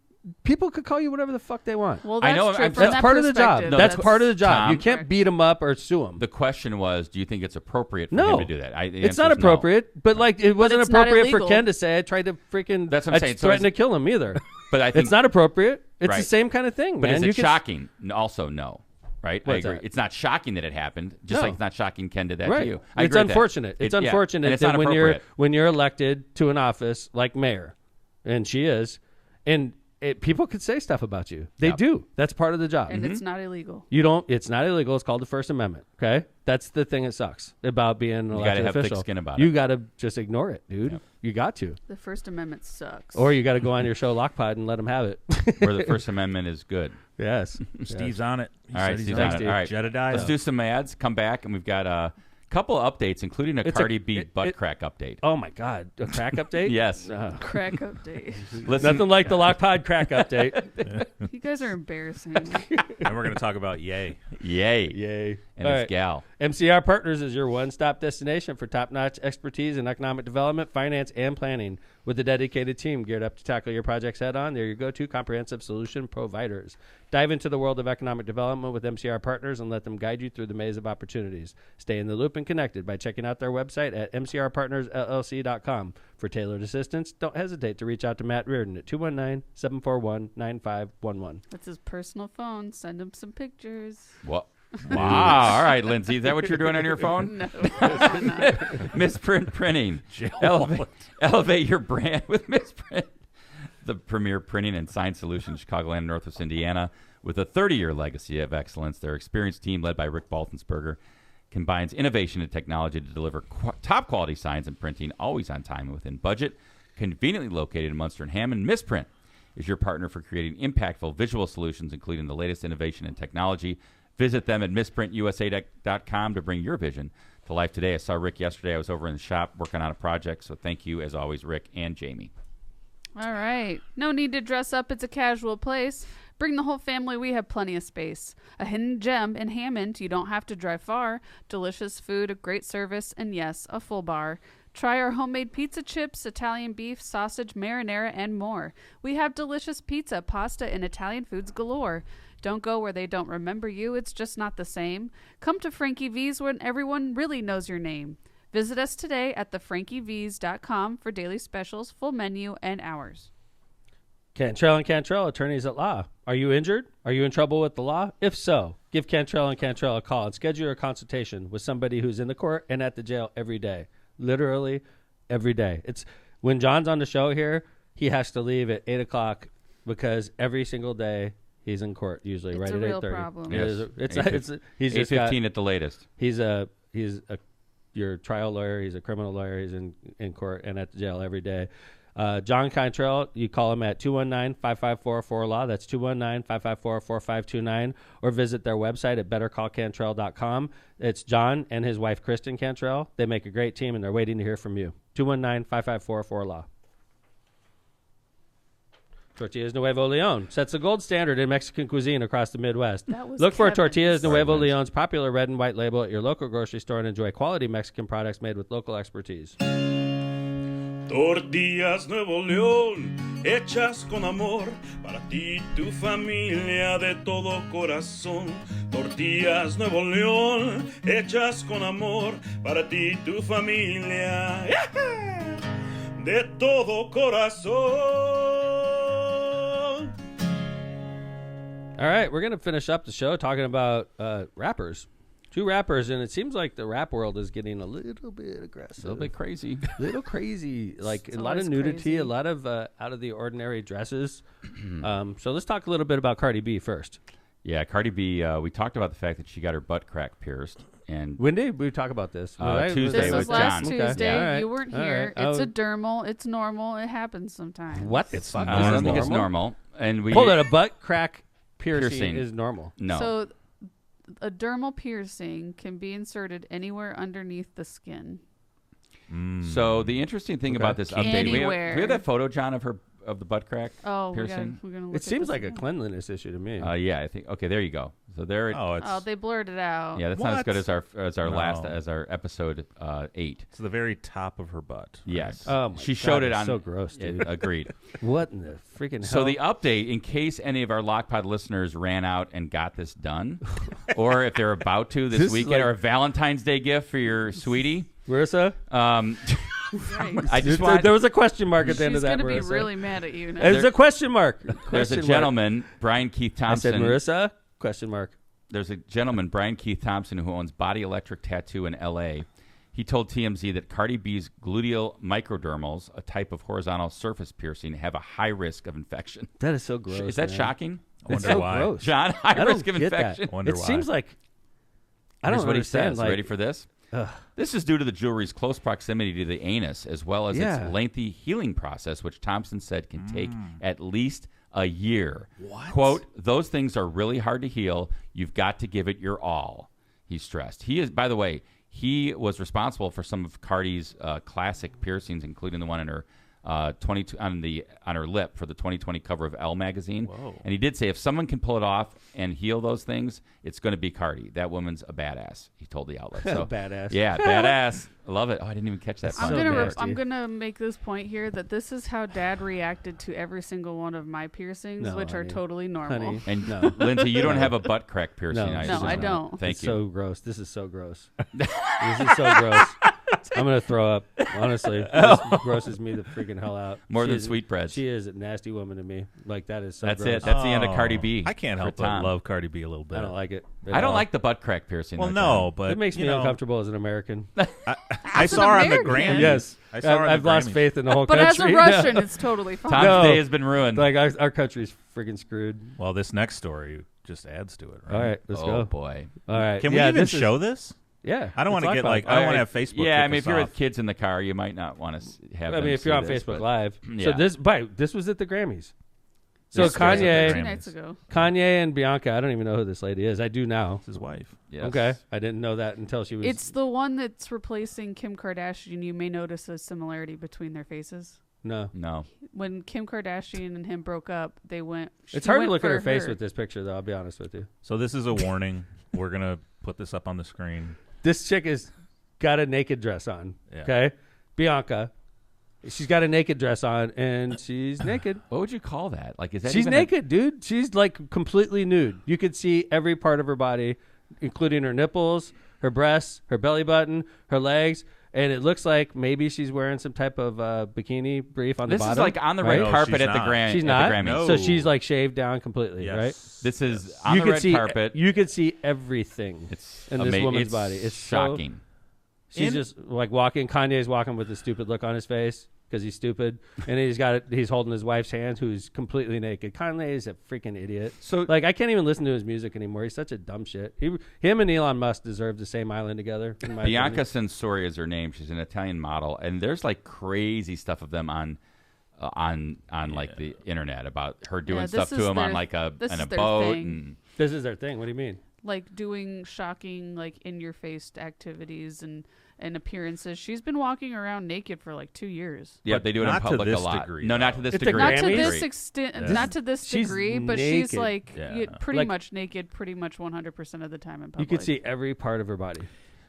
[SPEAKER 1] People could call you whatever the fuck they want.
[SPEAKER 4] Well,
[SPEAKER 2] I
[SPEAKER 4] that's
[SPEAKER 2] know,
[SPEAKER 4] true.
[SPEAKER 2] I'm-
[SPEAKER 4] From
[SPEAKER 1] That's
[SPEAKER 4] that
[SPEAKER 1] part of the job.
[SPEAKER 4] perspective,
[SPEAKER 1] That's part of the job.
[SPEAKER 2] Tom.
[SPEAKER 1] You can't beat them up or sue them.
[SPEAKER 2] The question was, do you think it's appropriate for
[SPEAKER 1] No.
[SPEAKER 2] him to do that? The
[SPEAKER 1] It's
[SPEAKER 2] answer
[SPEAKER 1] not
[SPEAKER 2] is no.
[SPEAKER 1] appropriate, but like it wasn't
[SPEAKER 4] it's not
[SPEAKER 1] appropriate for
[SPEAKER 4] illegal.
[SPEAKER 1] Ken to say I tried to freaking.
[SPEAKER 2] That's what I'm
[SPEAKER 1] I
[SPEAKER 2] saying. So
[SPEAKER 1] threatened to
[SPEAKER 2] it's-
[SPEAKER 1] kill him either.
[SPEAKER 2] But I think
[SPEAKER 1] It's not appropriate. It's the
[SPEAKER 2] Right.
[SPEAKER 1] same kind of thing,
[SPEAKER 2] But
[SPEAKER 1] man.
[SPEAKER 2] is
[SPEAKER 1] You
[SPEAKER 2] it
[SPEAKER 1] could-
[SPEAKER 2] shocking? Also, no. Right?
[SPEAKER 1] What's
[SPEAKER 2] I agree.
[SPEAKER 1] that?
[SPEAKER 2] It's not shocking that it happened. Just
[SPEAKER 1] No.
[SPEAKER 2] like it's not shocking Ken did that
[SPEAKER 1] Right.
[SPEAKER 2] to you. I
[SPEAKER 1] It's
[SPEAKER 2] agree with that.
[SPEAKER 1] unfortunate. It's
[SPEAKER 2] Yeah. And
[SPEAKER 1] unfortunate
[SPEAKER 2] it's
[SPEAKER 1] that
[SPEAKER 2] not
[SPEAKER 1] when you're
[SPEAKER 2] appropriate.
[SPEAKER 1] elected to an office like mayor, and she is, and people could say stuff about you. They
[SPEAKER 2] Yep.
[SPEAKER 1] do. That's part of the job.
[SPEAKER 4] and it's not illegal.
[SPEAKER 1] You don't. It's not illegal. It's called the First Amendment. Okay, that's the thing that sucks about being an
[SPEAKER 2] gotta
[SPEAKER 1] elected
[SPEAKER 2] have thick
[SPEAKER 1] official.
[SPEAKER 2] skin about
[SPEAKER 1] You
[SPEAKER 2] it.
[SPEAKER 1] got to just ignore it, dude. You got to,
[SPEAKER 4] The First Amendment sucks.
[SPEAKER 1] or you got to go on your show Lockpod and let them have it.
[SPEAKER 2] Where the First Amendment is good.
[SPEAKER 1] Yes,
[SPEAKER 3] Steve's on it. He
[SPEAKER 2] All right,
[SPEAKER 3] said he's
[SPEAKER 2] Steve's
[SPEAKER 3] on
[SPEAKER 2] on
[SPEAKER 3] it.
[SPEAKER 2] it. All right.
[SPEAKER 3] Jedediah.
[SPEAKER 2] Let's do some ads. Come back, and we've got a couple of updates, including a
[SPEAKER 1] It's
[SPEAKER 2] Cardi B butt
[SPEAKER 1] it-
[SPEAKER 2] crack update.
[SPEAKER 1] Oh my God, a crack update?
[SPEAKER 2] Yes.
[SPEAKER 4] Crack update.
[SPEAKER 2] Listen,
[SPEAKER 1] Nothing like the Lockpod crack update.
[SPEAKER 4] You guys are embarrassing.
[SPEAKER 3] And we're going to talk about Yay.
[SPEAKER 2] Yay.
[SPEAKER 1] Yay!
[SPEAKER 2] And
[SPEAKER 1] All
[SPEAKER 2] this
[SPEAKER 1] right.
[SPEAKER 2] gal.
[SPEAKER 1] MCR Partners is your one-stop destination for top-notch expertise in economic development, finance, and planning. With a dedicated team geared up to tackle your projects head-on, they're your go-to comprehensive solution providers. Dive into the world of economic development with MCR Partners and let them guide you through the maze of opportunities. Stay in the loop and connected by checking out their website at mcrpartnersllc.com. For tailored assistance, don't hesitate to reach out to Matt Reardon at 219-741-9511.
[SPEAKER 4] That's his personal phone. Send him some pictures.
[SPEAKER 2] What? Wow. All right, Lindsay. Is that what you're doing on your phone?
[SPEAKER 4] No, definitely not.
[SPEAKER 2] Misprint Printing. Elevate your brand with Misprint. The premier printing and sign solution in Chicagoland and Northwest Indiana. With a 30-year legacy of excellence, their experienced team, led by Rick Baltensperger, combines innovation and technology to deliver top-quality signs and printing, always on time and within budget. Conveniently located in Munster and Hammond, Misprint is your partner for creating impactful visual solutions, including the latest innovation and technology. Visit them at misprintusa.com to bring your vision to life today. I saw Rick yesterday. I was over in the shop working on a project, so thank you, as always, Rick and Jamie.
[SPEAKER 4] All right. No need to dress up. It's a casual place. Bring the whole family. We have plenty of space. A hidden gem in Hammond. You don't have to drive far. Delicious food, a great service, and yes, a full bar. Try our homemade pizza chips, Italian beef, sausage, marinara, and more. We have delicious pizza, pasta, and Italian foods galore. Don't go where they don't remember you. It's just not the same. Come to Frankie V's when everyone really knows your name. Visit us today at thefrankiev's.com for daily specials, full menu, and hours.
[SPEAKER 1] Cantrell and Cantrell, attorneys at law. Are you injured? Are you in trouble with the law? If so, give Cantrell and Cantrell a call and schedule a consultation with somebody who's in the court and at the jail every day. Literally every day. It's when John's on the show here, he has to leave at 8 o'clock because every single day he's in court, usually
[SPEAKER 4] It's
[SPEAKER 1] right
[SPEAKER 4] a
[SPEAKER 1] at
[SPEAKER 4] real
[SPEAKER 1] 8:30.
[SPEAKER 4] problem.
[SPEAKER 2] Yes.
[SPEAKER 1] He's just got,
[SPEAKER 2] 8:15 at the latest.
[SPEAKER 1] he's your trial lawyer. He's a criminal lawyer. He's in court and at the jail every day. John Cantrell, you call him at 219-554-4LAW. That's 219-554-4529. Or visit their website at bettercallcantrell.com. It's John and his wife, Kristen Cantrell. They make a great team, and they're waiting to hear from you. 219-554-4LAW. Tortillas Nuevo Leon sets the gold standard in Mexican cuisine across the Midwest.
[SPEAKER 4] That was
[SPEAKER 1] Look for
[SPEAKER 4] Kevin's.
[SPEAKER 1] Tortillas Nuevo
[SPEAKER 2] Kevin's.
[SPEAKER 1] Leon's popular red and white label at your local grocery store and enjoy quality Mexican products made with local expertise.
[SPEAKER 6] Tortillas Nuevo León, hechas con amor, para ti y tu familia de todo corazón. Tortillas Nuevo León, hechas con amor, para ti y tu familia de todo corazón.
[SPEAKER 1] All right, we're going to finish up the show talking about rappers. Two rappers, and it seems like the rap world is getting a little bit aggressive.
[SPEAKER 2] A little bit crazy.
[SPEAKER 1] Little crazy. Like
[SPEAKER 4] It's
[SPEAKER 1] a lot of
[SPEAKER 4] always
[SPEAKER 1] nudity,
[SPEAKER 4] crazy.
[SPEAKER 1] a lot of out of the ordinary dresses. So let's talk a little bit about Cardi B first.
[SPEAKER 2] Yeah, Cardi B, we talked about the fact that she got her butt crack pierced. And
[SPEAKER 1] When did we talk about this?
[SPEAKER 2] Tuesday
[SPEAKER 4] This was
[SPEAKER 2] with
[SPEAKER 4] last
[SPEAKER 2] John.
[SPEAKER 1] Okay.
[SPEAKER 4] Tuesday.
[SPEAKER 1] All right.
[SPEAKER 4] You weren't
[SPEAKER 1] All
[SPEAKER 4] here.
[SPEAKER 1] right.
[SPEAKER 4] It's
[SPEAKER 1] Oh.
[SPEAKER 4] a dermal. It's normal. It happens sometimes.
[SPEAKER 1] What the fuck?
[SPEAKER 2] I
[SPEAKER 1] is
[SPEAKER 2] don't think it's
[SPEAKER 1] normal?
[SPEAKER 2] normal. And we
[SPEAKER 1] Hold on, a butt crack piercing is normal.
[SPEAKER 2] No.
[SPEAKER 4] So a dermal piercing can be inserted anywhere underneath the skin.
[SPEAKER 2] So the interesting thing about this update, we have that photo, John, of the butt crack piercing.
[SPEAKER 4] We're gonna look
[SPEAKER 1] It seems
[SPEAKER 4] at
[SPEAKER 1] like a cleanliness issue to me.
[SPEAKER 2] Yeah, I think. Okay, there you go. So there.
[SPEAKER 4] they blurred it out.
[SPEAKER 2] Yeah, that's not as good as our episode 8.
[SPEAKER 3] It's the very top of her butt. Right?
[SPEAKER 2] Yes.
[SPEAKER 1] Oh my
[SPEAKER 2] she showed
[SPEAKER 1] God,
[SPEAKER 2] it on.
[SPEAKER 1] So gross, dude.
[SPEAKER 2] Agreed.
[SPEAKER 1] What in the freaking hell?
[SPEAKER 2] So the update, in case any of our Lockpod listeners ran out and got this done, or if they're about to this weekend, or a Valentine's Day gift for your sweetie,
[SPEAKER 1] Marissa.
[SPEAKER 2] I just want.
[SPEAKER 1] There was a question mark at the end of that.
[SPEAKER 4] She's going to
[SPEAKER 1] Marissa.
[SPEAKER 4] be really mad at you now.
[SPEAKER 1] There's a question mark.
[SPEAKER 2] There's a gentleman, Brian Keith Thompson.
[SPEAKER 1] I said Marissa? Question mark.
[SPEAKER 2] There's a gentleman, Brian Keith Thompson, who owns Body Electric Tattoo in L.A. He told TMZ that Cardi B's gluteal microdermals, a type of horizontal surface piercing, have a high risk of infection.
[SPEAKER 1] That is so gross.
[SPEAKER 2] Is that shocking?
[SPEAKER 3] I wonder why.
[SPEAKER 1] Gross.
[SPEAKER 2] John, high risk of infection.
[SPEAKER 1] It seems like I don't
[SPEAKER 2] Here's what he
[SPEAKER 1] understand.
[SPEAKER 2] says. Ready for this? This is due to the jewelry's close proximity to the anus, as well as its lengthy healing process, which Thompson said can take at least a year.
[SPEAKER 1] What?
[SPEAKER 2] Quote, those things are really hard to heal. You've got to give it your all, he stressed. He is, by the way, he was responsible for some of Cardi's classic piercings, including the one in her 22 on her lip for the 2020 cover of Elle magazine.
[SPEAKER 3] Whoa.
[SPEAKER 2] And he did say if someone can pull it off and heal those things, it's going to be Cardi. That woman's a badass. He told the outlet. So
[SPEAKER 1] badass.
[SPEAKER 2] Yeah, badass. I love it. Oh, I didn't even catch that.
[SPEAKER 4] I'm gonna make this point here that this is how Dad reacted to every single one of my piercings, which are totally normal.
[SPEAKER 1] Honey,
[SPEAKER 2] and
[SPEAKER 1] no.
[SPEAKER 2] Lindsay, you don't have a butt crack piercing.
[SPEAKER 1] No,
[SPEAKER 4] I don't.
[SPEAKER 2] Thank
[SPEAKER 1] it's
[SPEAKER 2] you.
[SPEAKER 1] So gross. This is so gross. This is so gross. I'm gonna throw up. Honestly, this grosses me the freaking hell out.
[SPEAKER 2] More than sweetbreads.
[SPEAKER 1] She is a nasty woman to me. Like that is so.
[SPEAKER 2] That's
[SPEAKER 1] gross.
[SPEAKER 2] it. That's the end of Cardi B.
[SPEAKER 3] I can't help but love Cardi B a little bit.
[SPEAKER 1] I don't like it.
[SPEAKER 2] I don't like the butt crack piercing.
[SPEAKER 3] Well, no, but
[SPEAKER 1] it makes me uncomfortable as an American.
[SPEAKER 3] I saw her on the Grammys.
[SPEAKER 1] Yes,
[SPEAKER 3] I saw her on
[SPEAKER 1] I've
[SPEAKER 3] the
[SPEAKER 1] lost
[SPEAKER 3] Grammys.
[SPEAKER 1] faith in the whole
[SPEAKER 4] but
[SPEAKER 1] country.
[SPEAKER 4] But as a Russian, it's totally fine.
[SPEAKER 2] Tom's day has been ruined.
[SPEAKER 1] Like our country's freaking screwed.
[SPEAKER 3] Well, this next story just adds to it, right?
[SPEAKER 1] All right, let's go.
[SPEAKER 2] Oh boy.
[SPEAKER 1] All right.
[SPEAKER 3] Can we even show this?
[SPEAKER 1] Yeah.
[SPEAKER 3] I don't want to get I don't want to have Facebook.
[SPEAKER 2] Yeah, I mean, if you're with kids in the car, you might not want to have.
[SPEAKER 1] I mean, if you're on Facebook Live.
[SPEAKER 2] Yeah.
[SPEAKER 1] So this was at the Grammys. So
[SPEAKER 4] This was
[SPEAKER 1] Kanye,
[SPEAKER 4] 2 nights ago.
[SPEAKER 1] Kanye and Bianca. I don't even know who this lady is. I do now.
[SPEAKER 3] It's his wife.
[SPEAKER 2] Yes.
[SPEAKER 1] Okay, I didn't know that until she was.
[SPEAKER 4] It's the one that's replacing Kim Kardashian. You may notice a similarity between their faces.
[SPEAKER 1] No.
[SPEAKER 4] When Kim Kardashian and him broke up, they went.
[SPEAKER 1] It's hard to look at her face with this picture, though. I'll be honest with you.
[SPEAKER 3] So this is a warning. We're gonna put this up on the screen.
[SPEAKER 1] This chick has got a naked dress on.
[SPEAKER 3] Yeah.
[SPEAKER 1] Okay, Bianca. She's got a naked dress on, and she's naked.
[SPEAKER 2] What would you call that? Like, is that
[SPEAKER 1] she's
[SPEAKER 2] even
[SPEAKER 1] naked, dude? She's like completely nude. You could see every part of her body, including her nipples, her breasts, her belly button, her legs, and it looks like maybe she's wearing some type of bikini brief on the bottom.
[SPEAKER 2] This is like on the red carpet at the Grammys.
[SPEAKER 1] She's not.
[SPEAKER 2] Grammys.
[SPEAKER 1] So she's like shaved down completely, right?
[SPEAKER 2] This is on the red carpet.
[SPEAKER 1] You could see everything in this woman's body. It's
[SPEAKER 2] shocking.
[SPEAKER 1] She's just like walking. Kanye's walking with a stupid look on his face because he's stupid, and he's holding his wife's hand, who's completely naked. Kanye is a freaking idiot. So like, I can't even listen to his music anymore. He's such a dumb shit. Him and Elon Musk deserve the same island together.
[SPEAKER 2] Bianca Censori is her name. She's an Italian model, and there's like crazy stuff of them on like the internet about her doing stuff to him on like a boat. And
[SPEAKER 1] this is their thing. What do you mean?
[SPEAKER 4] Like doing shocking, like in your face activities and appearances. She's been walking around naked for like 2 years.
[SPEAKER 2] Yeah, they do it in public a lot.
[SPEAKER 3] Degree,
[SPEAKER 2] no, not to this
[SPEAKER 1] it's
[SPEAKER 2] degree.
[SPEAKER 4] Not to this extent. Not to this
[SPEAKER 1] she's
[SPEAKER 4] degree. But
[SPEAKER 1] naked.
[SPEAKER 4] she's like pretty
[SPEAKER 1] like,
[SPEAKER 4] much naked, pretty much 100% of the time in public.
[SPEAKER 1] You could see every part of her body.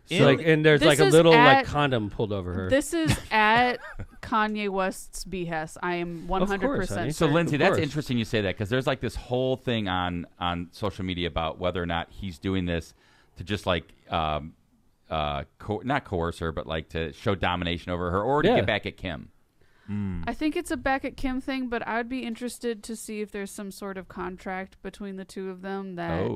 [SPEAKER 4] So
[SPEAKER 1] like, and there's like a little like condom pulled over her.
[SPEAKER 4] This is at Kanye West's behest. I am 100%.
[SPEAKER 2] So Lindsay, that's interesting you say that, because there's like this whole thing on social media about whether or not he's doing this to just like not coerce her, but like to show domination over her, or to get back at Kim.
[SPEAKER 4] I think it's a back at Kim thing, but I would be interested to see if there's some sort of contract between the two of them that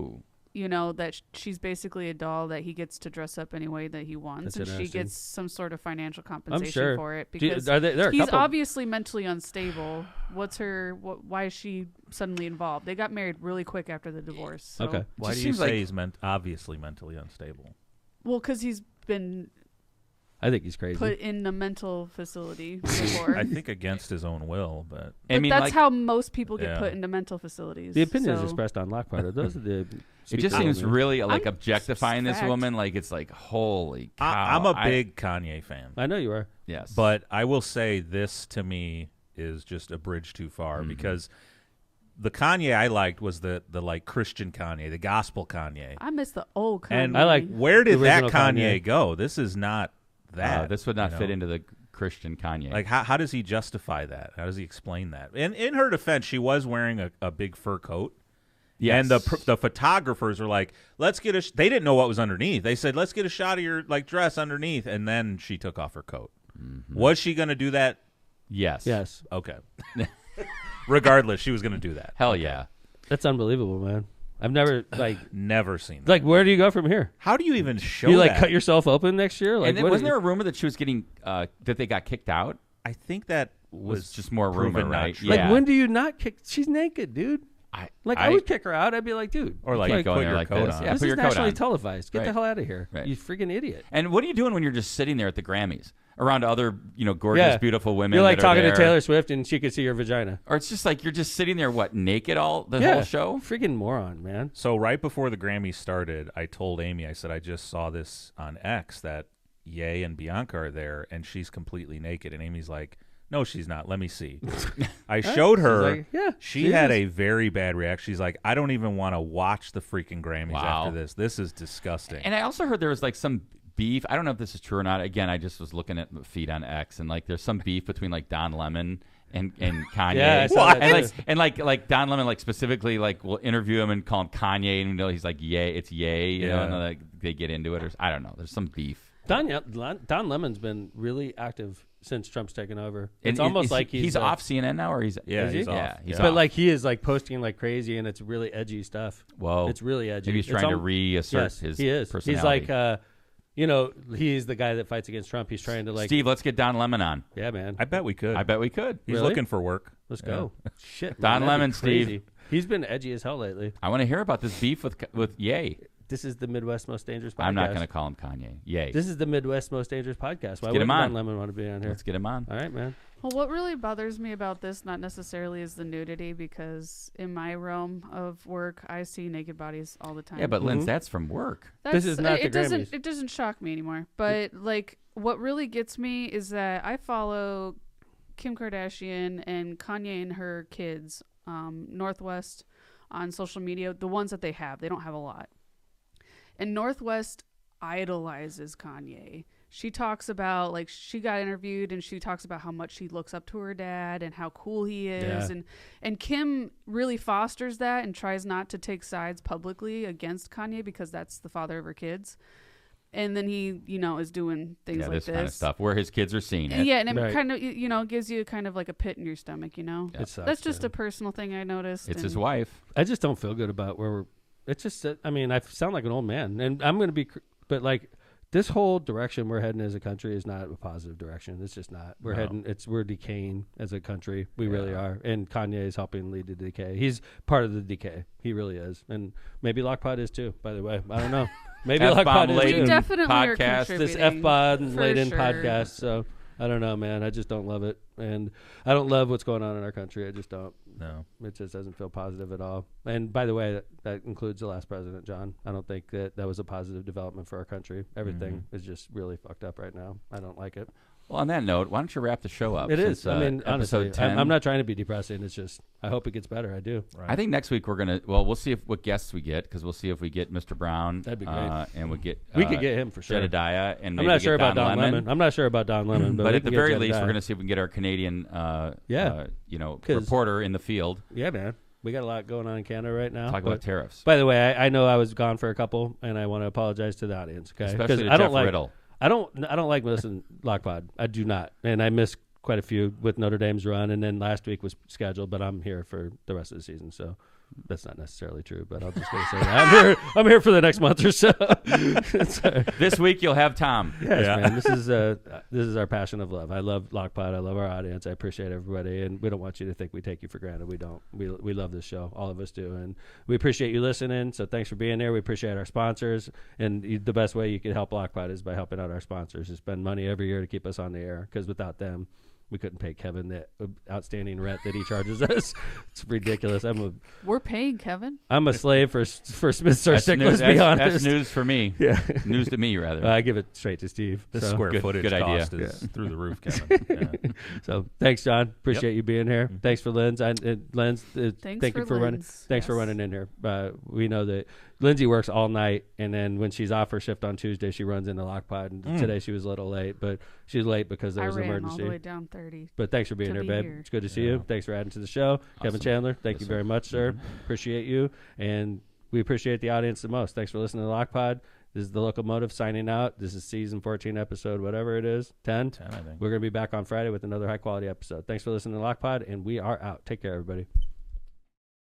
[SPEAKER 4] you know, that she's basically a doll that he gets to dress up any way that he wants, and she gets some sort of financial compensation for it, because he's obviously mentally unstable. Why is she suddenly involved? They got married really quick after the divorce. So.
[SPEAKER 1] Okay.
[SPEAKER 3] Why do you say he's obviously mentally unstable?
[SPEAKER 4] Well, because he's been
[SPEAKER 1] I think he's crazy.
[SPEAKER 4] put in a mental facility before.
[SPEAKER 3] I think against his own will, but
[SPEAKER 4] But
[SPEAKER 2] I mean,
[SPEAKER 4] that's
[SPEAKER 2] like,
[SPEAKER 4] how most people get
[SPEAKER 3] Yeah.
[SPEAKER 4] put into mental facilities.
[SPEAKER 1] The opinions
[SPEAKER 4] So-
[SPEAKER 1] expressed on Lockpart, those are the.
[SPEAKER 2] it just seems really like
[SPEAKER 4] I'm
[SPEAKER 2] objectifying this
[SPEAKER 4] fact.
[SPEAKER 2] woman. Like it's like holy cow.
[SPEAKER 3] I'm a big Kanye fan.
[SPEAKER 1] I know you are.
[SPEAKER 2] yes,
[SPEAKER 3] But I will say this to me is just a bridge too far because the Kanye I liked was the like Christian Kanye, the gospel Kanye.
[SPEAKER 4] I miss the old Kanye.
[SPEAKER 3] And
[SPEAKER 1] I like
[SPEAKER 3] where did
[SPEAKER 1] the
[SPEAKER 3] that
[SPEAKER 1] original
[SPEAKER 3] Kanye
[SPEAKER 1] Kanye.
[SPEAKER 3] go? This is not that.
[SPEAKER 2] this would not
[SPEAKER 3] you
[SPEAKER 2] fit
[SPEAKER 3] know?
[SPEAKER 2] into the Christian Kanye.
[SPEAKER 3] Like how does he justify that? How does he explain that? And in her defense, she was wearing a big fur coat.
[SPEAKER 2] yes.
[SPEAKER 3] And the photographers were like, "Let's get a." They didn't know what was underneath. They said, "Let's get a shot of your like dress underneath." And then she took off her coat. Was she going to do that?
[SPEAKER 2] yes,
[SPEAKER 1] Yes.
[SPEAKER 3] Okay. Regardless, she was going to do that.
[SPEAKER 2] hell yeah.
[SPEAKER 1] That's unbelievable, man. I've never
[SPEAKER 3] Never seen that.
[SPEAKER 1] like. Where do you go from here?
[SPEAKER 3] How do you even show
[SPEAKER 1] You like
[SPEAKER 3] that?
[SPEAKER 1] cut yourself open next year? Like,
[SPEAKER 2] And then,
[SPEAKER 1] what
[SPEAKER 2] wasn't
[SPEAKER 1] do
[SPEAKER 2] there a rumor that she was getting that they got kicked out?
[SPEAKER 3] I think that
[SPEAKER 2] Was just more
[SPEAKER 3] proven
[SPEAKER 2] rumor,
[SPEAKER 3] not
[SPEAKER 2] right?
[SPEAKER 3] true.
[SPEAKER 1] Like,
[SPEAKER 2] Yeah.
[SPEAKER 1] when do you not kick? She's naked, dude. I would kick her out. I'd be like, dude,
[SPEAKER 3] Or like
[SPEAKER 2] can't go in
[SPEAKER 3] put
[SPEAKER 2] there
[SPEAKER 3] your
[SPEAKER 2] like
[SPEAKER 3] coat
[SPEAKER 2] this.
[SPEAKER 3] on.
[SPEAKER 2] Yeah,
[SPEAKER 1] this
[SPEAKER 2] put
[SPEAKER 1] is
[SPEAKER 2] your coat
[SPEAKER 1] nationally
[SPEAKER 2] on.
[SPEAKER 1] televised. Get the
[SPEAKER 2] Right.
[SPEAKER 1] hell out of here,
[SPEAKER 2] Right.
[SPEAKER 1] you freaking idiot.
[SPEAKER 2] And what are you doing when you're just sitting there at the Grammys around other, gorgeous, beautiful women?
[SPEAKER 1] You're like
[SPEAKER 2] that are
[SPEAKER 1] talking to
[SPEAKER 2] there?
[SPEAKER 1] Taylor Swift and she could see your vagina.
[SPEAKER 2] Or it's just like you're just sitting there, naked the whole show?
[SPEAKER 1] Freaking moron, man.
[SPEAKER 3] So right before the Grammys started, I told Amy, I said, I just saw this on X that Ye and Bianca are there, and she's completely naked. And Amy's like, no, she's not. Let me see. I showed her.
[SPEAKER 1] She's like, yeah,
[SPEAKER 3] she
[SPEAKER 1] she
[SPEAKER 3] had
[SPEAKER 1] is.
[SPEAKER 3] a very bad reaction. She's like, I don't even want to watch the freaking Grammys
[SPEAKER 2] Wow.
[SPEAKER 3] after this. This is disgusting.
[SPEAKER 2] And I also heard there was like some beef. I don't know if this is true or not. Again, I just was looking at the feed on X, and like there's some beef between like Don Lemon and Kanye.
[SPEAKER 1] Yeah, I saw that
[SPEAKER 2] and
[SPEAKER 1] too.
[SPEAKER 2] like Don Lemon like specifically like will interview him and call him Kanye, and he's like yay, it's yay, you know,
[SPEAKER 3] Yeah.
[SPEAKER 2] and like they get into it, or I don't know. There's some beef.
[SPEAKER 1] Don Lemon's been really active since Trump's taken over. It's
[SPEAKER 2] And
[SPEAKER 1] almost
[SPEAKER 2] is
[SPEAKER 1] like
[SPEAKER 2] he's off CNN now, or he's
[SPEAKER 3] Yeah,
[SPEAKER 1] is he?
[SPEAKER 3] he's off.
[SPEAKER 2] Yeah, he's
[SPEAKER 3] Yeah.
[SPEAKER 1] But
[SPEAKER 2] off.
[SPEAKER 1] like he is like posting like crazy, and it's really edgy stuff.
[SPEAKER 2] Whoa,
[SPEAKER 1] It's really edgy.
[SPEAKER 2] maybe he's
[SPEAKER 1] It's
[SPEAKER 2] trying to
[SPEAKER 1] al-
[SPEAKER 2] reassert
[SPEAKER 1] yes,
[SPEAKER 2] his
[SPEAKER 1] he is.
[SPEAKER 2] personality.
[SPEAKER 1] He's like he's the guy that fights against Trump. He's trying to like
[SPEAKER 2] Steve, let's get Don Lemon on.
[SPEAKER 1] yeah, man.
[SPEAKER 3] I bet we could.
[SPEAKER 2] I bet we could.
[SPEAKER 3] He's
[SPEAKER 1] Really?
[SPEAKER 3] looking for work.
[SPEAKER 1] Let's go. Shit,
[SPEAKER 2] Don
[SPEAKER 1] man, that'd be
[SPEAKER 2] Lemon, Steve.
[SPEAKER 1] crazy. He's been edgy as hell lately.
[SPEAKER 2] I want to hear about this beef with Ye.
[SPEAKER 1] This is the Midwest Most Dangerous podcast.
[SPEAKER 2] I'm not going to call him Kanye. Yay.
[SPEAKER 1] This is the Midwest Most Dangerous podcast. Why
[SPEAKER 2] get
[SPEAKER 1] would
[SPEAKER 2] him
[SPEAKER 1] Don
[SPEAKER 2] on.
[SPEAKER 1] Lemon want to be on here?
[SPEAKER 2] Let's get him on.
[SPEAKER 1] All right, man.
[SPEAKER 4] Well, what really bothers me about this, not necessarily is the nudity, because in my realm of work, I see naked bodies all the time.
[SPEAKER 2] Yeah, but Linz, that's from work.
[SPEAKER 1] This is not the
[SPEAKER 4] it doesn't.
[SPEAKER 1] Grammys.
[SPEAKER 4] It doesn't shock me anymore. But like, what really gets me is that I follow Kim Kardashian and Kanye and her kids, Northwest, on social media. The ones that they don't have a lot. And Northwest idolizes Kanye. She talks about, like, she got interviewed and she talks about how much she looks up to her dad and how cool he is.
[SPEAKER 1] Yeah.
[SPEAKER 4] And Kim really fosters that and tries not to take sides publicly against Kanye because that's the father of her kids. And then he, is doing things
[SPEAKER 2] Yeah,
[SPEAKER 4] like
[SPEAKER 2] this kind of stuff where his kids are seeing it.
[SPEAKER 4] Yeah, and it
[SPEAKER 1] Right.
[SPEAKER 4] kind of, gives you kind of like a pit in your stomach,
[SPEAKER 1] It sucks,
[SPEAKER 4] That's just
[SPEAKER 1] man.
[SPEAKER 4] a personal thing I noticed.
[SPEAKER 2] It's his
[SPEAKER 4] and-
[SPEAKER 2] wife.
[SPEAKER 1] I just don't feel good about where we're. It's just, I mean, I sound like an old man, and I'm going to be, but like this whole direction we're heading as a country is not a positive direction. It's just not. We're decaying as a country. We really are, and Kanye is helping lead the decay. He's part of the decay. He really is, and maybe Lockpod is too. By the way, I don't know. Maybe
[SPEAKER 2] F-bomb
[SPEAKER 1] Lockpod is
[SPEAKER 2] laden
[SPEAKER 4] We
[SPEAKER 1] too.
[SPEAKER 4] definitely are
[SPEAKER 2] podcast.
[SPEAKER 1] This
[SPEAKER 4] contributing,
[SPEAKER 1] F-bod
[SPEAKER 4] for
[SPEAKER 1] laden
[SPEAKER 4] sure.
[SPEAKER 1] podcast. So I don't know, man. I just don't love it, and I don't love what's going on in our country. I just don't.
[SPEAKER 3] No.
[SPEAKER 1] It just doesn't feel positive at all. And by the way, that includes the last president, John. I don't think that was a positive development for our country. Everything is just really fucked up right now. I don't like it.
[SPEAKER 2] Well, on that note, why don't you wrap the show up?
[SPEAKER 1] It
[SPEAKER 2] since,
[SPEAKER 1] is. I mean, honestly,
[SPEAKER 2] episode 10.
[SPEAKER 1] I'm not trying to be depressing. It's just, I hope it gets better. I do.
[SPEAKER 2] I think next week we're gonna. Well, we'll see what guests we get, because we'll see if we get Mr. Brown.
[SPEAKER 1] That'd be great.
[SPEAKER 2] And we get.
[SPEAKER 1] We could get him for sure.
[SPEAKER 2] Jedediah, and
[SPEAKER 1] I'm
[SPEAKER 2] maybe
[SPEAKER 1] not sure
[SPEAKER 2] get
[SPEAKER 1] about Don Lemon. I'm not sure about Don Lemon, but,
[SPEAKER 2] But
[SPEAKER 1] we
[SPEAKER 2] at
[SPEAKER 1] can
[SPEAKER 2] the
[SPEAKER 1] get
[SPEAKER 2] very least,
[SPEAKER 1] Jedediah.
[SPEAKER 2] we're gonna see if we can get our Canadian,
[SPEAKER 1] 'Cause-
[SPEAKER 2] reporter in the field.
[SPEAKER 1] Yeah, man. We got a lot going on in Canada right now.
[SPEAKER 2] Talk
[SPEAKER 1] but-
[SPEAKER 2] about tariffs,
[SPEAKER 1] By the way, I know I was gone for a couple, and I want to apologize to the audience. Okay,
[SPEAKER 2] especially to
[SPEAKER 1] I don't
[SPEAKER 2] Jeff
[SPEAKER 1] like.
[SPEAKER 2] Riddle.
[SPEAKER 1] I don't like listening to Lockpod. I do not, and I missed quite a few with Notre Dame's run, and then last week was scheduled, but I'm here for the rest of the season. So That's not necessarily true, but I'm just going to say that. I'm here for the next month or so.
[SPEAKER 2] This week you'll have Tom.
[SPEAKER 1] Yes, man. This is our passion of love. I love Lockpod. I love our audience. I appreciate everybody, and we don't want you to think we take you for granted. We don't. We love this show. All of us do, and we appreciate you listening. So thanks for being there. We appreciate our sponsors, and the best way you can help Lockpod is by helping out our sponsors. You spend money every year to keep us on the air, because without them, we couldn't pay Kevin the outstanding rent that he charges us. It's ridiculous.
[SPEAKER 4] We're paying Kevin.
[SPEAKER 1] I'm a slave for Smith Sursick. Let's be honest.
[SPEAKER 2] That's news for me.
[SPEAKER 1] Yeah,
[SPEAKER 2] news to me rather.
[SPEAKER 1] I give it straight to Steve.
[SPEAKER 3] The square footage
[SPEAKER 2] good idea.
[SPEAKER 3] cost is through the roof, Kevin. Yeah.
[SPEAKER 1] So thanks, John. Appreciate you being here. Thanks for Linz. Thank you for running. Thanks for running in here. We know that Lindsay works all night, and then when she's off her shift on Tuesday, she runs into Lockpod. And today she was a little late, but she was late because there was an emergency.
[SPEAKER 4] I ran all the way down 30.
[SPEAKER 1] But thanks for being here, babe. It's good to see you. Thanks for adding to the show. Awesome. Kevin Chandler, thank you very much, sir. Appreciate you. And we appreciate the audience the most. Thanks for listening to Lockpod. This is the Locomotive signing out. This is season 14, episode whatever it is. 10?
[SPEAKER 3] 10, I think.
[SPEAKER 1] We're going to be back on Friday with another high-quality episode. Thanks for listening to Lockpod, and we are out. Take care, everybody.